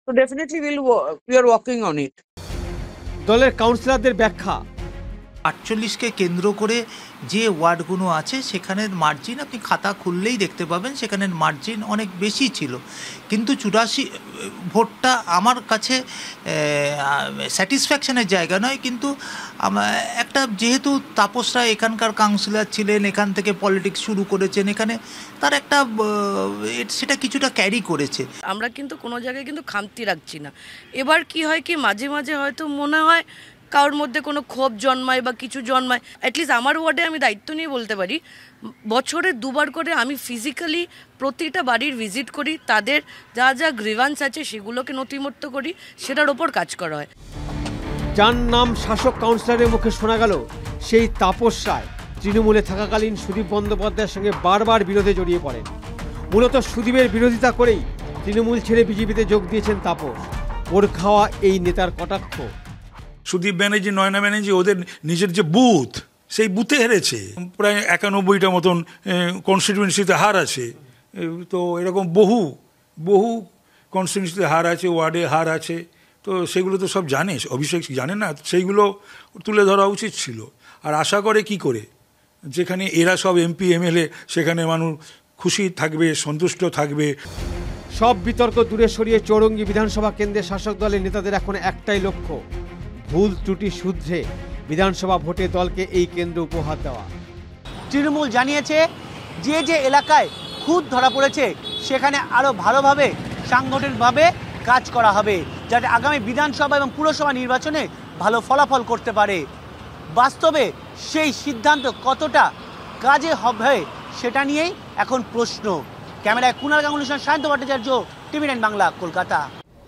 তো definitely we are working on it. দলের কাউন্সিলরদের ব্যাখ্যা, 48কে কেন্দ্র করে যে ওয়ার্ডগুলো আছে সেখানের মার্জিন আপনি খাতা খুললেই দেখতে পাবেন, সেখানের মার্জিন অনেক বেশি ছিল। কিন্তু 84 ভোটটা আমার কাছে স্যাটিসফ্যাকশনের জায়গা নয়। কিন্তু একটা যেহেতু তাপসরা এখানকার কাউন্সিলর ছিলেন, এখান থেকে পলিটিক্স শুরু করেছেন, এখানে তার একটা সেটা কিছুটা ক্যারি করেছে। আমরা কিন্তু কোনো জায়গায় কিন্তু খামতি রাখছি না। এবার কি হয় কি মাঝে মাঝে হয়তো মনে হয় কারোর মধ্যে কোনো ক্ষোভ জন্মায় বা কিছু জন্মায়। অ্যাটলিস্ট আমার ওয়ার্ডে আমি দায়িত্ব নিয়ে বলতে পারি, বছরে 2 বার করে আমি ফিজিক্যালি প্রতিটা বাড়ির ভিজিট করি, তাদের যা যা গ্রিভান্স আছে সেগুলোকে নথিভুক্ত করি, সেটার ওপর কাজ করা হয়। যার নাম শাসক কাউন্সিলরের মুখে শোনা গেল সেই তাপস রায় তৃণমূলে থাকাকালীন সুদীপ বন্দ্যোপাধ্যায়ের সঙ্গে বারবার বিরোধে জড়িয়ে পড়েন। মূলত সুদীপের বিরোধিতা করেই তৃণমূল ছেড়ে বিজেপিতে যোগ দিয়েছেন তাপস। ওর খাওয়া এই নেতার কটাক্ষ। সুদীপ ব্যানার্জি, নয়না ব্যানার্জি ওদের নিজের যে বুথ, সেই বুথে হেরেছে। প্রায় 91টা মতন কনস্টিটিউয়েন্সিতে হার আছে। তো এরকম বহু কনস্টিটিউয়েন্সিতে হার আছে, ওয়ার্ডে হার আছে। তো সেগুলো তো সব জানে, অভিষেক জানে না, সেইগুলো তুলে ধরা উচিত ছিল। আর আশা করে কি করে, যেখানে এরা সব এমপি এমএলএ, সেখানে মানুষ খুশি থাকবে, সন্তুষ্ট থাকবে। সব বিতর্ক দূরে সরিয়ে চৌরঙ্গি বিধানসভা কেন্দ্রের শাসক দলের নেতাদের এখন একটাই লক্ষ্য, ভুল ত্রুটি শুধরে বিধানসভা ভোটে দলকে এই কেন্দ্র উপহার দেওয়া। তৃণমূল জানিয়েছে যে যে এলাকায় খুঁত ধরা পড়েছে সেখানে আরও ভালোভাবে সাংগঠনিকভাবে কাজ করা হবে, যাতে আগামী বিধানসভা এবং পুরসভা নির্বাচনে ভালো ফলাফল করতে পারে। বাস্তবে সেই সিদ্ধান্ত কতটা কাজে হবে সেটা নিয়েই এখন প্রশ্ন। ক্যামেরায় কুণাল গাঙ্গুলির সঙ্গে সায়ন্ত ভট্টাচার্য, TV9 বাংলা, কলকাতা।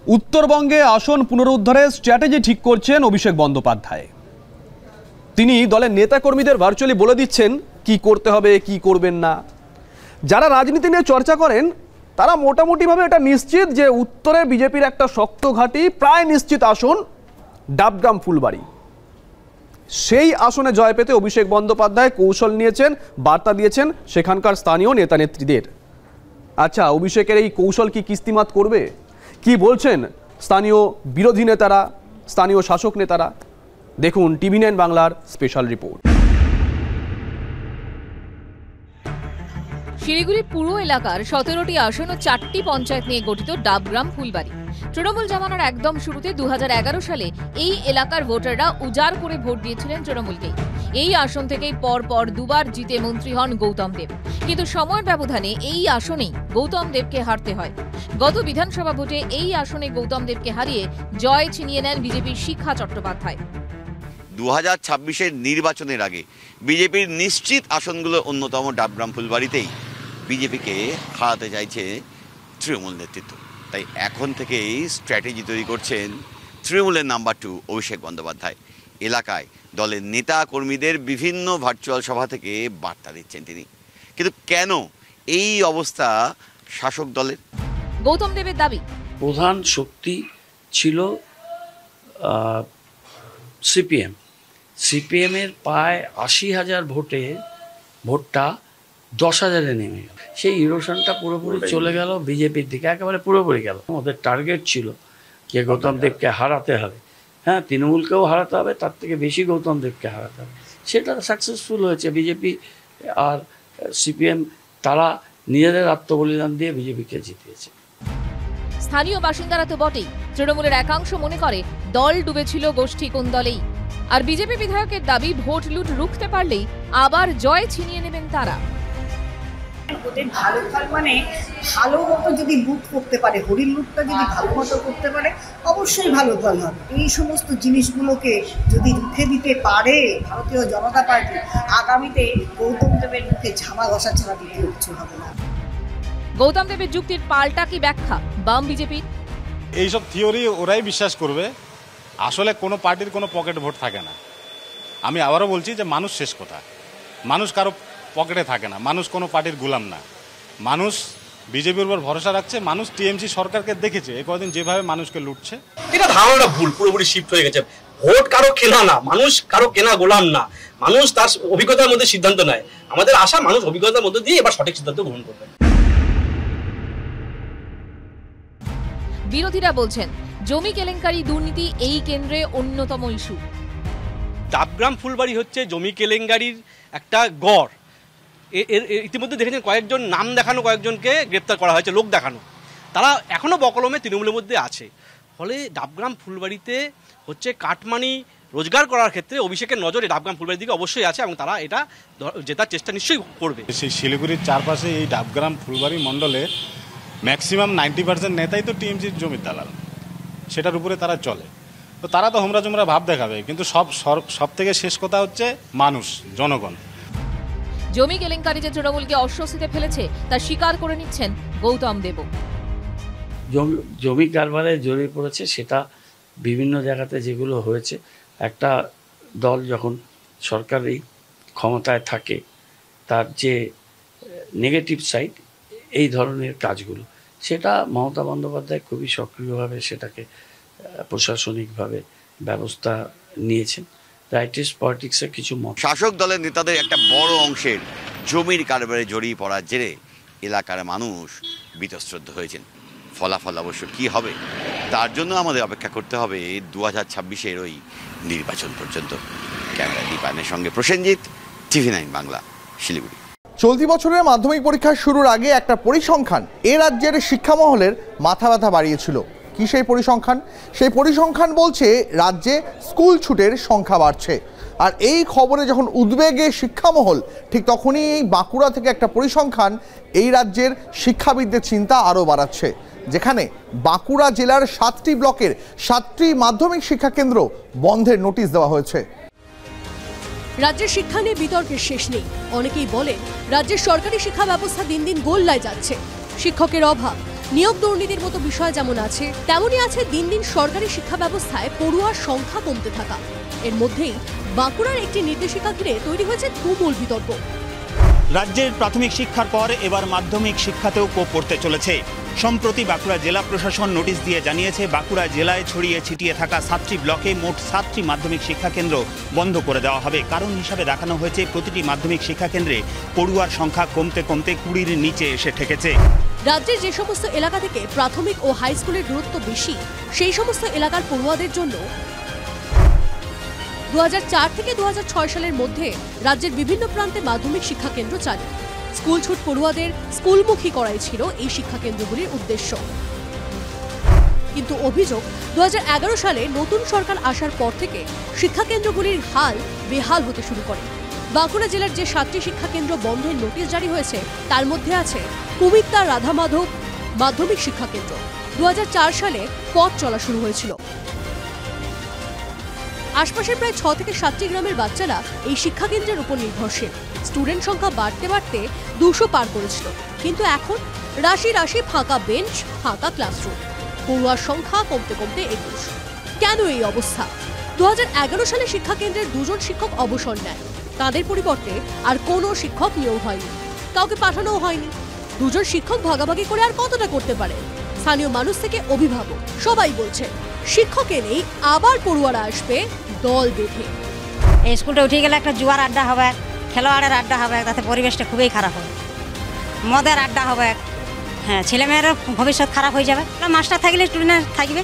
উত্তরবঙ্গে আসন পুনরুদ্ধারের স্ট্র্যাটেজি ঠিক করছেন অভিষেক বন্দ্যোপাধ্যায়। তিনি দলের নেতাকর্মীদের ভার্চুয়ালি বলে দিচ্ছেন কি করতে হবে, কি করবেন না। যারা রাজনীতি নিয়ে চর্চা করেন তারা মোটামুটিভাবে এটা নিশ্চিত যে উত্তরে বিজেপির একটা শক্ত ঘাঁটি, প্রায় নিশ্চিত আসন ডাবগ্রাম ফুলবাড়ি। সেই আসনে জয় পেতে অভিষেক বন্দ্যোপাধ্যায় কৌশল নিয়েছেন, বার্তা দিয়েছেন সেখানকার স্থানীয় নেতা নেত্রীদের। আচ্ছা, অভিষেকের এই কৌশল কি কিস্তিমাত করবে? কি বলছেন স্থানীয় বিরোধী নেতারা, স্থানীয় শাসক নেতারা? দেখুন TV9 বাংলার স্পেশাল রিপোর্ট। শিলিগুড়ি পুরো এলাকার 17টি আসন ও 4টি পঞ্চায়েত নিয়ে গঠিত ডাবগ্রাম ফুলবাড়ি। তৃণমূল জমানার একদম শুরুতে 2011 সালে এই এলাকার ভোটাররা উজাড় করে ভোট দিয়েছিলেন তৃণমূলকে। এই আসন থেকেই পরপর 2 বার জিতে মন্ত্রী হন গৌতম দেব। কিন্তু সময়ের ব্যবধানে এই আসনেই গৌতম দেবকে হারতে হয়। গত বিধানসভা ভোটে এই আসনে গৌতম দেবকে হারিয়ে জয় ছিনিয়ে নেন বিজেপির শিখা চট্টোপাধ্যায়। 2026-এর নির্বাচনের আগে বিজেপির নিশ্চিত আসনগুলোর অন্যতম ডাবগ্রাম ফুলবাড়িতেই বিজেপিকে হারাতে চাইছে তৃণমূল নেতৃত্ব। তাই এখন থেকেই স্ট্র্যাটেজি তৈরি করছেন তৃণমূলের নাম্বার 2 অভিষেক বন্দ্যোপাধ্যায়। এলাকায় দলের নেতা কর্মীদের বিভিন্ন ভার্চুয়াল সভা থেকে বার্তা দিচ্ছেন তিনি। কিন্তু কেন এই অবস্থা শাসক দলের? গৌতম দেবের দাবি, প্রধান শক্তি ছিল সিপিএমের প্রায় 80,000 ভোটটা 10,000-এ নেমে গেল। সেই ইরোশনটা পুরোপুরি চলে গেল বিজেপির দিকে, একেবারে পুরোপুরি গেল। ওদের টার্গেট ছিল যে গৌতম দেবকে হারাতে হবে, হ্যাঁ তৃণমূলকেও হারাতে হবে, তার থেকে বেশি গৌতম দেবকে হারাতে হবে। সেটা সাকসেসফুল হয়েছে বিজেপি আর সিপিএম, তারা নিজেদের আত্মবলিদান দিয়ে বিজেপিকে জিতিয়েছে। স্থানীয় বাসিন্দারা তো বটেই, তৃণমূলের একাংশ মনে করে দল ডুবেছিল গোষ্ঠী কোন্দলেই। আর বিজেপি বিধায়কের দাবি ভোট লুট রুখতে পারলেই আবার জয় ছিনিয়ে নেবেন তারা। ওদের ভালো ফল মানে ভালো মতো যদি লুট করতে পারে, হরিণ লুটটা যদি ভালো মতো করতে পারে অবশ্যই ভালো ফল হবে। এই সমস্ত জিনিসগুলোকে যদি রুখে দিতে পারে ভারতীয় জনতা পার্টি, আগামীতে গৌতম দেবের মুখে ঝামা ঘষা ছাড়া দ্বিতীয় কিছু হবে না। গৌতম দেবের যুক্তির পাল্টা কি ব্যাখ্যা বাম বিজেপির? এইসব থিওরি ওরাই বিশ্বাস করবে, আসলে কোনো পার্টির কোনো পকেট ভোট থাকে না। আমি আবারও বলছি যে মানুষ শেষ কথা, মানুষ কারো পকেটে থাকে না, মানুষ কোনো পার্টির গোলাম না। মানুষ বিজেপির উপর ভরসা রাখছে, মানুষ টিএমসি সরকারকে দেখেছে এই কদিন যেভাবে মানুষকে লুটছে। এটা ধারণাটা ভুল, পুরোপুরি শিফট হয়ে গেছে। ভোট কারো কেনা না, মানুষ কারো কেনা গোলাম না, মানুষ তার অভিজ্ঞতার মধ্যে সিদ্ধান্ত নেয়। আমাদের আশা মানুষ অভিজ্ঞতার মধ্যে দিয়ে এবার সঠিক সিদ্ধান্ত গ্রহণ করবে। বিরোধীরা বলছেন জমি কেলেঙ্কারি দুর্নীতি এই কেন্দ্রে অন্যতম ইস্যু। ডাবগ্রাম ফুলবাড়ি হচ্ছে জমি কেলেঙ্কারির একটা গড়। ইতিমধ্যে দেখেছেন কয়েকজন নাম দেখানো কয়েকজনকে গ্রেপ্তার করা হয়েছে, লোক দেখানো, তারা এখনও বকলমে তৃণমূলের মধ্যে আছে। ফলে ডাবগ্রাম ফুলবাড়িতে হচ্ছে কাটমানি রোজগার করার ক্ষেত্রে অভিষেকের নজর ডাবগ্রাম ফুলবাড়ির দিকে অবশ্যই আছে এবং তারা এটা জেতার চেষ্টা নিশ্চয়ই করবে। সেই শিলিগুড়ির চারপাশে এই ডাবগ্রাম ফুলবাড়ি মণ্ডলে ম্যাক্সিমাম 90% নেতাই তো টিএমসির জমির দালাল, সেটার উপরে তারা চলে। তো তারা তো হোমরা জোমরা ভাব দেখাবে, কিন্তু সব থেকে শেষ কথা হচ্ছে মানুষ, জনগণ। জমি কেলেঙ্কারি যে তৃণমূলকে অস্বস্তিতে ফেলেছে তা স্বীকার করে নিচ্ছেন গৌতম দেব। জমি কারবারে জড়িয়ে পড়েছে, সেটা বিভিন্ন জায়গাতে যেগুলো হয়েছে। একটা দল যখন সরকারি ক্ষমতায় থাকে তার যে নেগেটিভ সাইড এই ধরনের কাজগুলো, সেটা মমতা বন্দ্যোপাধ্যায় খুবই সক্রিয়ভাবে সেটাকে প্রশাসনিকভাবে ব্যবস্থা নিয়েছেন। রাইটিস্ট পলিটিক্সের কিছু মত শাসক দলের নেতাদের একটা বড় অংশের জমির কারবারে জড়িয়ে পড়ার জেরে এলাকার মানুষ বীতশ্রদ্ধ হয়েছেন। ফলাফল অবশ্য কী হবে তার জন্য আমাদের অপেক্ষা করতে হবে 2026-এর ওই নির্বাচন পর্যন্ত। ক্যামেরা দীপায়নের সঙ্গে প্রসেনজিৎ, TV9 বাংলা, শিলিগুড়ি। চলতি বছরের মাধ্যমিক পরীক্ষা শুরুর আগে একটা পরিসংখ্যান এ রাজ্যের শিক্ষা মহলের মাথা ব্যথা বাড়িয়েছিল। কি সেই পরিসংখ্যান? সেই পরিসংখ্যান বলছে রাজ্যে স্কুল ছুটের সংখ্যা বাড়ছে। আর এই খবরে যখন উদ্বেগে শিক্ষামহল, ঠিক তখনই এই বাঁকুড়া থেকে একটা পরিসংখ্যান এই রাজ্যের শিক্ষাবিদদের চিন্তা আরও বাড়াচ্ছে, যেখানে বাঁকুড়া জেলার 7টি ব্লকের 7টি মাধ্যমিক শিক্ষাকেন্দ্র বন্ধের নোটিশ দেওয়া হয়েছে। রাজ্যের শিক্ষা নিয়ে বিতর্কের শেষ নেই। অনেকেই বলেন রাজ্যের সরকারি শিক্ষা ব্যবস্থা দিন দিন গোল্লায় যাচ্ছে। শিক্ষকের অভাব, নিয়োগ দুর্নীতির মতো বিষয় যেমন আছে, তেমনই আছে দিন দিন সরকারি শিক্ষা ব্যবস্থায় পড়ুয়ার সংখ্যা কমতে থাকা। এর মধ্যেই বাঁকুড়ার একটি নির্দেশিকা ঘিরে তৈরি হয়েছে তুমুল বিতর্ক। রাজ্যের প্রাথমিক শিক্ষার পর এবার মাধ্যমিক শিক্ষাতেও কোপ পড়তে চলেছে। সম্প্রতি বাঁকুড়া জেলা প্রশাসন নোটিশ দিয়ে জানিয়েছে বাঁকুড়া জেলায় ছড়িয়ে ছিটিয়ে থাকা 7টি ব্লকে মোট 7টি মাধ্যমিক শিক্ষাকেন্দ্র বন্ধ করে দেওয়া হবে। কারণ হিসাবে দেখানো হয়েছে প্রতিটি মাধ্যমিক শিক্ষাকেন্দ্রে পড়ুয়ার সংখ্যা কমতে কমতে 20-র নিচে এসে ঠেকেছে। রাজ্যের যে সমস্ত এলাকা থেকে প্রাথমিক ও হাই স্কুলের দূরত্ব বেশি, সেই সমস্ত এলাকার পড়ুয়াদের জন্য 2004 থেকে 2006 সালের মধ্যে রাজ্যের বিভিন্ন প্রান্তে মাধ্যমিক শিক্ষাকেন্দ্র চালু। স্কুল ছুট পড়ুয়াদের স্কুলমুখী করাই ছিল এই শিক্ষাকেন্দ্রগুলির উদ্দেশ্য। কিন্তু অভিযোগ 2011 সালে নতুন সরকার আসার পর থেকে শিক্ষাকেন্দ্রগুলির হাল বেহাল হতে শুরু করে। বাঁকুড়া জেলার যে 7টি শিক্ষাকেন্দ্র বন্ধের নোটিশ জারি হয়েছে তার মধ্যে আছে কুমিত্তা রাধা মাধব মাধ্যমিক শিক্ষাকেন্দ্র। 2004 সালে পথ চলা শুরু হয়েছিল। আশপাশের প্রায় 6 থেকে 7টি গ্রামের বাচ্চারা এই শিক্ষাকেন্দ্রের উপর নির্ভরশীল। স্টুডেন্ট সংখ্যা বাড়তে বাড়তে 200 পার করেছিল, কিন্তু এখন রাশি রাশি ফাঁকা বেঞ্চ, ফাঁকা ক্লাসরুম, পড়ুয়ার সংখ্যা কমতে কমতে 21। কেন এই অবস্থা? 2011 সালে শিক্ষাকেন্দ্রের 2 জন শিক্ষক অবসর নেয়। তাদের পরিবর্তে আর কোনো শিক্ষক নিয়োগ হয়নি, কাউকে পাঠানোও হয়নি। 2 জন শিক্ষক ভাগাভাগি করে আর কতটা করতে পারে? স্থানীয় মানুষ থেকে অভিভাবক সবাই বলছে শিক্ষক এলেই আবার পড়ুয়ারা আসবে দল বেঁধে। এই স্কুলটা উঠে গেলে একটা জুয়ার আড্ডা হবে, খেলোয়াড়ের আড্ডা হবে, তাতে পরিবেশটা খুবই খারাপ হবে। মদের আড্ডা হবে, হ্যাঁ, ছেলেমেয়েরও ভবিষ্যৎ খারাপ হয়ে যাবে। মাস্টার থাকলে স্টুডেন্ট থাকবে,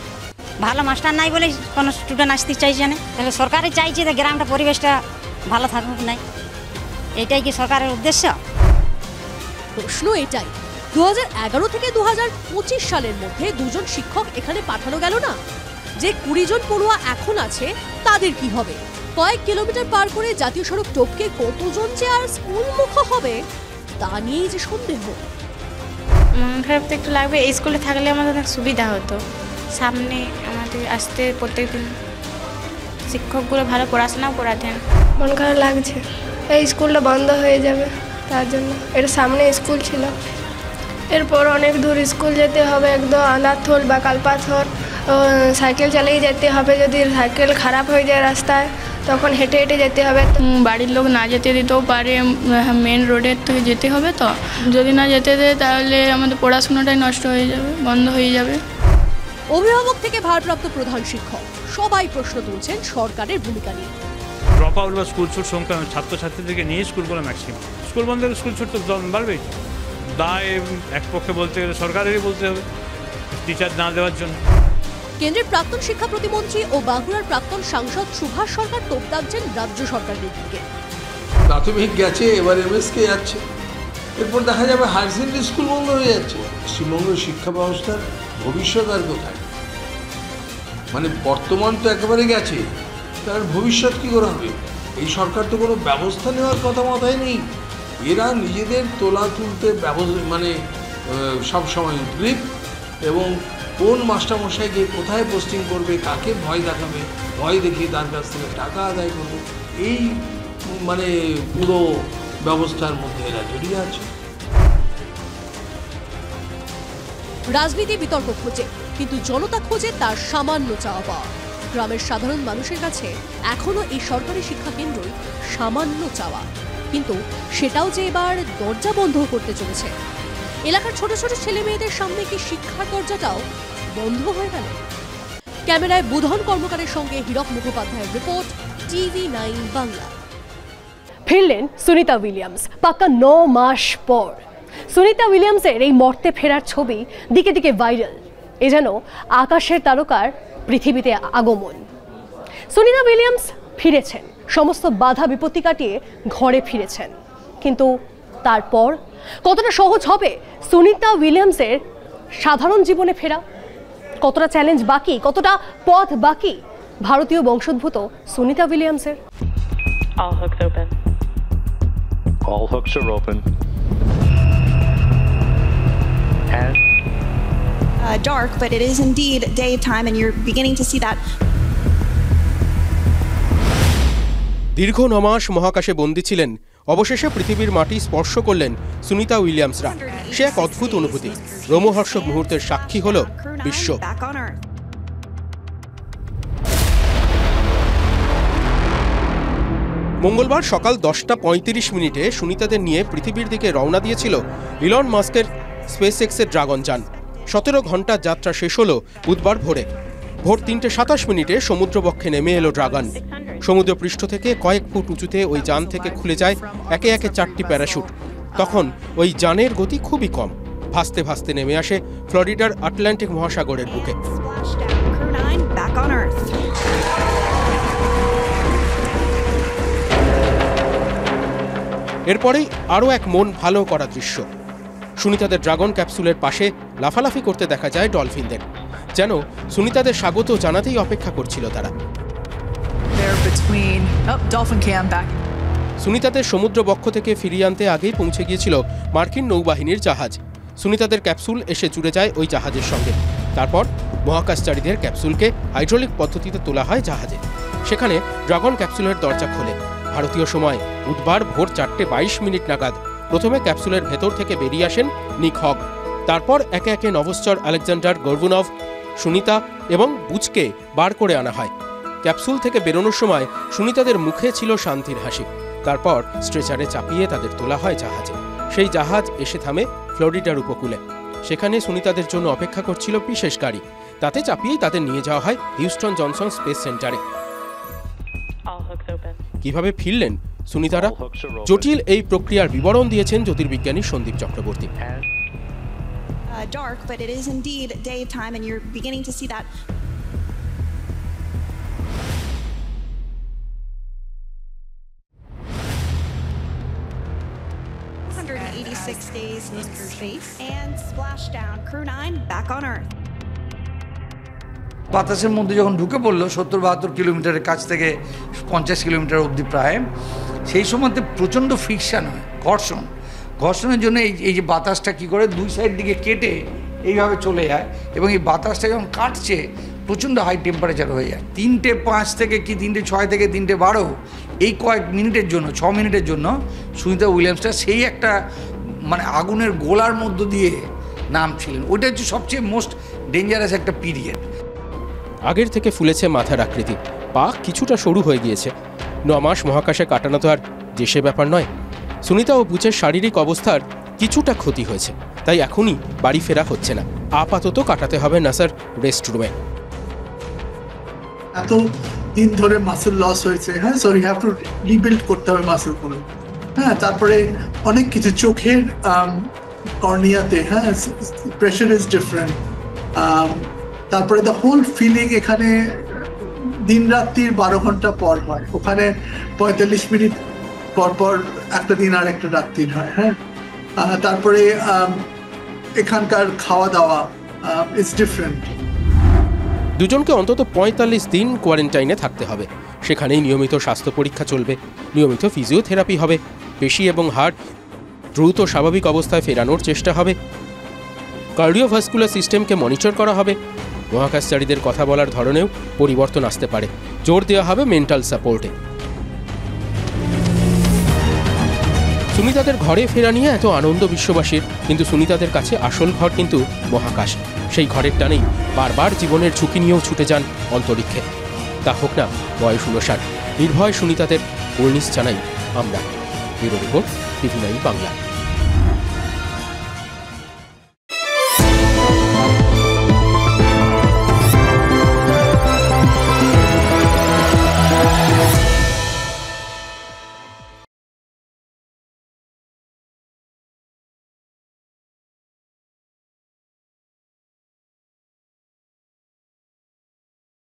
ভালো মাস্টার নাই বলে কোনো স্টুডেন্ট আসতে চাইছে না। তাহলে সরকারই চাইছে যে গ্রামটা পরিবেশটা ভালো থাকুক, নাই এটাই কি সরকারের উদ্দেশ্য? প্রশ্ন এটাই, 2011 থেকে 2025 সালের মধ্যে 2 জন শিক্ষক এখানে পাঠানো গেল না? যে 20 জন পড়ুয়া এখন আছে তাদের কি হবে? কয়েক কিলোমিটার পার করে জাতীয় সড়ক টপকে কতজন যে আর স্কুলমুখ হবে তা নিয়েই যে সন্দেহ। মন খারাপ তো একটু লাগবে, এই স্কুলে থাকলে আমাদের অনেক সুবিধা হতো, সামনে আমাদের আসতে প্রত্যেকদিন শিক্ষকগুলো ভালো পড়াশোনাও করাতেন। মন খারাপ লাগছে, এই স্কুলটা বন্ধ হয়ে যাবে, তার জন্য। এর সামনে স্কুল ছিল, এরপর অনেক দূর স্কুল যেতে হবে, একদম আনাথল বা কালপাথর, সাইকেল চালিয়ে যেতে হবে। যদি সাইকেল খারাপ হয়ে যায় রাস্তায় তখন হেঁটে হেঁটে যেতে হবে। বাড়ির লোক না যেতে দিতেও পারে, মেন রোডের থেকে যেতে হবে, তো যদি না যেতে দেয় তাহলে আমাদের পড়াশোনাটাই নষ্ট হয়ে যাবে, বন্ধ হয়ে যাবে। অভিভাবক থেকে ভারপ্রাপ্ত প্রধান শিক্ষক সবাই প্রশ্ন তুলছেন সরকারের ভূমিকা নিয়ে। ড্রপ আউট বা স্কুল ছুট সংখ্যা ছাত্রছাত্রীদেরকে নিয়ে স্কুলগুলো ম্যাক্সিমাম, স্কুল বন্ধ হলে স্কুল ছুট তো বাড়বেই। দায় এক পক্ষে বলতে গেলে সরকারেরই বলতে হবে টিচার না দেওয়ার জন্য। কেন্দ্রের প্রাক্তন শিক্ষা প্রতিমন্ত্রী ও বাঁকুড়ার প্রাক্তন সাংসদ সুভাষ সরকার তোপ দাগছেন রাজ্য সরকারের দিকে। প্রাথমিক গেছে, এবার এমএসকে যাচ্ছে, এরপর দেখা যাবে হায়ার সেকেন্ডারি স্কুল বন্ধ হয়ে যাচ্ছে। পশ্চিমবঙ্গের শিক্ষা ব্যবস্থার ভবিষ্যৎ আর কোথায়? মানে বর্তমান তো একেবারে গেছে, তার ভবিষ্যৎ কী করে হবে? এই সরকার তো কোনো ব্যবস্থা নেওয়ার কথা মাথায় নেই। এরা নিজেদের তোলা তুলতে মানে সবসময় উদ্গ্রীব, এবং কোন মাস্টারমশাইকে কোথায় পোস্টিং করবে, কাকে ভয় দেখাবে, ভয় দেখিয়ে তার কাছ থেকে টাকা আদায় করবে, এই মানে পুরো ব্যবস্থার মধ্যে এরা জড়িয়ে আছে। রাজনীতি বিতর্ক খোঁজে, কিন্তু জনতা খোঁজে তার সামান্য চাওয়া পাওয়া। গ্রামের সাধারণ মানুষের কাছে এখনো এই সরকারি শিক্ষা কেন্দ্রই সামান্য চাওয়া, কিন্তু সেটাও যে এবার দরজা বন্ধ করতে চলেছে। এলাকার ছোট ছোট ছেলে মেয়েদের সামনে কি শিক্ষার দরজাটাও বন্ধ হয়ে গেল? ক্যামেরায় বুধন কর্মকারের সঙ্গে হীরক মুখোপাধ্যায়ের রিপোর্ট, TV9 বাংলা। ফিরলেন সুনিতা উইলিয়ামস পাক্কা 9 মাস পর। সুনিতা উইলিয়ামসের এই মর্তে ফেরার ছবি দিকে দিকে ভাইরাল। এ যেন আকাশের তারকার পৃথিবীতে আগমন। সুনিতা উইলিয়ামস ফিরেছেন, সমস্ত বাধা বিপত্তি কাটিয়ে ঘরে ফিরেছেন, কিন্তু তারপর কতটা সহজ হবে সুনিতা উইলিয়ামসের সাধারণ জীবনে ফেরা? কতটা চ্যালেঞ্জ বাকি, কতটা পথ বাকি ভারতীয় বংশোদ্ভূত Sunita উইলিয়ামসের? All hooks open. All hooks are open. And dark, but it is indeed daytime, and you're beginning to see that. দীর্ঘ 9 মাস মহাকাশে বন্দী ছিলেন, অবশেষে পৃথিবীর মাটি স্পর্শ করলেন সুনিতা উইলিয়ামসরা। সে এক অদ্ভুত অনুভূতি, রোমহর্ষক মুহূর্তের সাক্ষী হল বিশ্ব। মঙ্গলবার সকাল 10টা 35 সুনিতাদের নিয়ে পৃথিবীর দিকে রওনা দিয়েছিল ইলন মাস্কের স্পেসএক্সের ড্রাগন যান। 17 ঘন্টা যাত্রা শেষ হলো বুধবার ভোরে। ভোর 3:27 সমুদ্রবক্ষে নেমে এলো ড্রাগন। সমুদ্রপৃষ্ঠ থেকে কয়েক ফুট উঁচুতে ওই যান থেকে খুলে যায় একে একে 4টি প্যারাশুট। তখন ওই যানের গতি খুবই কম, ভাসতে ভাসতে নেমে আসে ফ্লোরিডার আটলান্টিক মহাসাগরের বুকে। এরপরেই আরও এক মন ভালো করা দৃশ্য। সুনিতাদের ড্রাগন ক্যাপসুলের পাশে লাফালাফি করতে দেখা যায় ডলফিনদের, যেন সুনিতাদের স্বাগত জানাতেই অপেক্ষা করছিল তারা। সুনিতাদের সমুদ্রবক্ষ থেকে ফিরিয়ে আনতে আগেই পৌঁছে গিয়েছিল মার্কিন নৌবাহিনীর জাহাজ। সুনিতাদের ক্যাপসুল এসে জুড়ে যায় ওই জাহাজের সঙ্গে। তারপর মহাকাশচারীদের ক্যাপসুলকে হাইড্রোলিক পদ্ধতিতে তোলা হয় জাহাজে। সেখানে ড্রাগন ক্যাপসুলের দরজা খোলে। ভারতীয় সময় বুধবার ভোর 4:22 নাগাদ প্রথমে ক্যাপসুলের ভেতর থেকে বেরিয়ে আসেন নিক হগ। তারপর একে একে নভশ্চর আলেকজান্ডার গর্বুনভ, সুনিতা এবং বুচকে বার করে আনা হয়। ক্যাপসুল থেকে বেরোনোর সময় সুনিতাদের মুখে ছিল শান্তির হাসি। তারপর স্ট্রেচারে চাপিয়ে তাদের তোলা হয় জাহাজে। সেই জাহাজ এসে থামে ফ্লোরিডার উপকূলে। সেখানে সুনিতাদের জন্য অপেক্ষা করছিল বিশেষ গাড়ি, তাতে চাপিয়েই তাদের নিয়ে যাওয়া হয় হিউস্টন জনসন স্পেস সেন্টারে। কিভাবে ফিরলেন সুনিতারা? জটিল এই প্রক্রিয়ার বিবরণ দিয়েছেন জ্যোতির্বিজ্ঞানী Sandeep Chakraborty. Dark, but it is indeed daytime, and you're beginning to see that. Days in space and splashdown. Crew 9 back on Earth. বাতাসের মধ্যে যখন ঢুকে পড়লো 70-72 কিলোমিটারের কাছ থেকে 50 কিলোমিটার অবধি প্রায়, সেই সময়তে প্রচণ্ড ফ্রিকশান হয়, ঘর্ষণের জন্য এই যে বাতাসটা কী করে দুই সাইড দিকে কেটে এইভাবে চলে যায়, এবং এই বাতাসটা যখন কাটছে প্রচণ্ড হাই টেম্পারেচার হয়ে যায়। 3:05 থেকে কি 3:06 থেকে 3:12 এই কয়েক মিনিটের জন্য, 6 মিনিটের জন্য সুনিতা উইলিয়ামসটা সেই একটা মানে আগুনের গোলার মধ্য দিয়ে নামছিলেন। ওইটা হচ্ছে সবচেয়ে মোস্ট ডেঞ্জারাস একটা পিরিয়ড। আগের থেকে ফুলেছে মাথার আকৃতি, পা কিছুটা সরু হয়ে গিয়েছে। 9 মাস মহাকাশে কাটানো তো আর দেশে ব্যাপার নয়। সুনিতা ও বুচের শারীরিক অবস্থার কিছুটা ক্ষতি হয়েছে, তাই এখনই বাড়ি ফেরা হচ্ছে না। আপাতত কাটাতে হবে নাসার রেস্ট রুমে। এত দিন ধরে মাসেল লস হয়েছে, হ্যাঁ, so you have to rebuild করতে হবে মাসেলগুলো। হ্যাঁ, তারপরে অনেক কিছু চোখের কর্নিয়াতে, হ্যাঁ, প্রেশার ইজ ডিফারেন্ট। তারপরে দ্য হোল ফিলিং এখানে দিন রাত্রির 12 ঘন্টা পর হয়, ওখানে 45 মিনিট পর পর একটা দিন আর একটা রাত্রির হয়। হ্যাঁ, তারপরে এখানকার খাওয়া দাওয়া ইজ ডিফারেন্ট। দুজনকে অন্তত 45 দিন কোয়ারেন্টাইনে থাকতে হবে। সেখানেই নিয়মিত স্বাস্থ্য পরীক্ষা চলবে, নিয়মিত ফিজিওথেরাপি হবে, পেশি এবং হাড় দ্রুত স্বাভাবিক অবস্থায় ফেরানোর চেষ্টা হবে, কার্ডিওভাস্কুলার সিস্টেমকে মনিটর করা হবে। মহাকাশচারীদের কথা বলার ধরনেও পরিবর্তন আসতে পারে, জোর দেওয়া হবে মেন্টাল সাপোর্টে। সুনিতাদের ঘরে ফেরা নিয়ে এত আনন্দ বিশ্ববাসীর, কিন্তু সুনিতাদের কাছে আসল ঘর কিন্তু মহাকাশ। সেই ঘরের টানেই বারবার জীবনের ঝুঁকি নিয়েও ছুটে যান অন্তরিক্ষে। তা হোক না বয়স 59, নির্ভয় সুনিতাদের উর্নিশ জানাই আমরা। Bureau report, TV9 Bangla.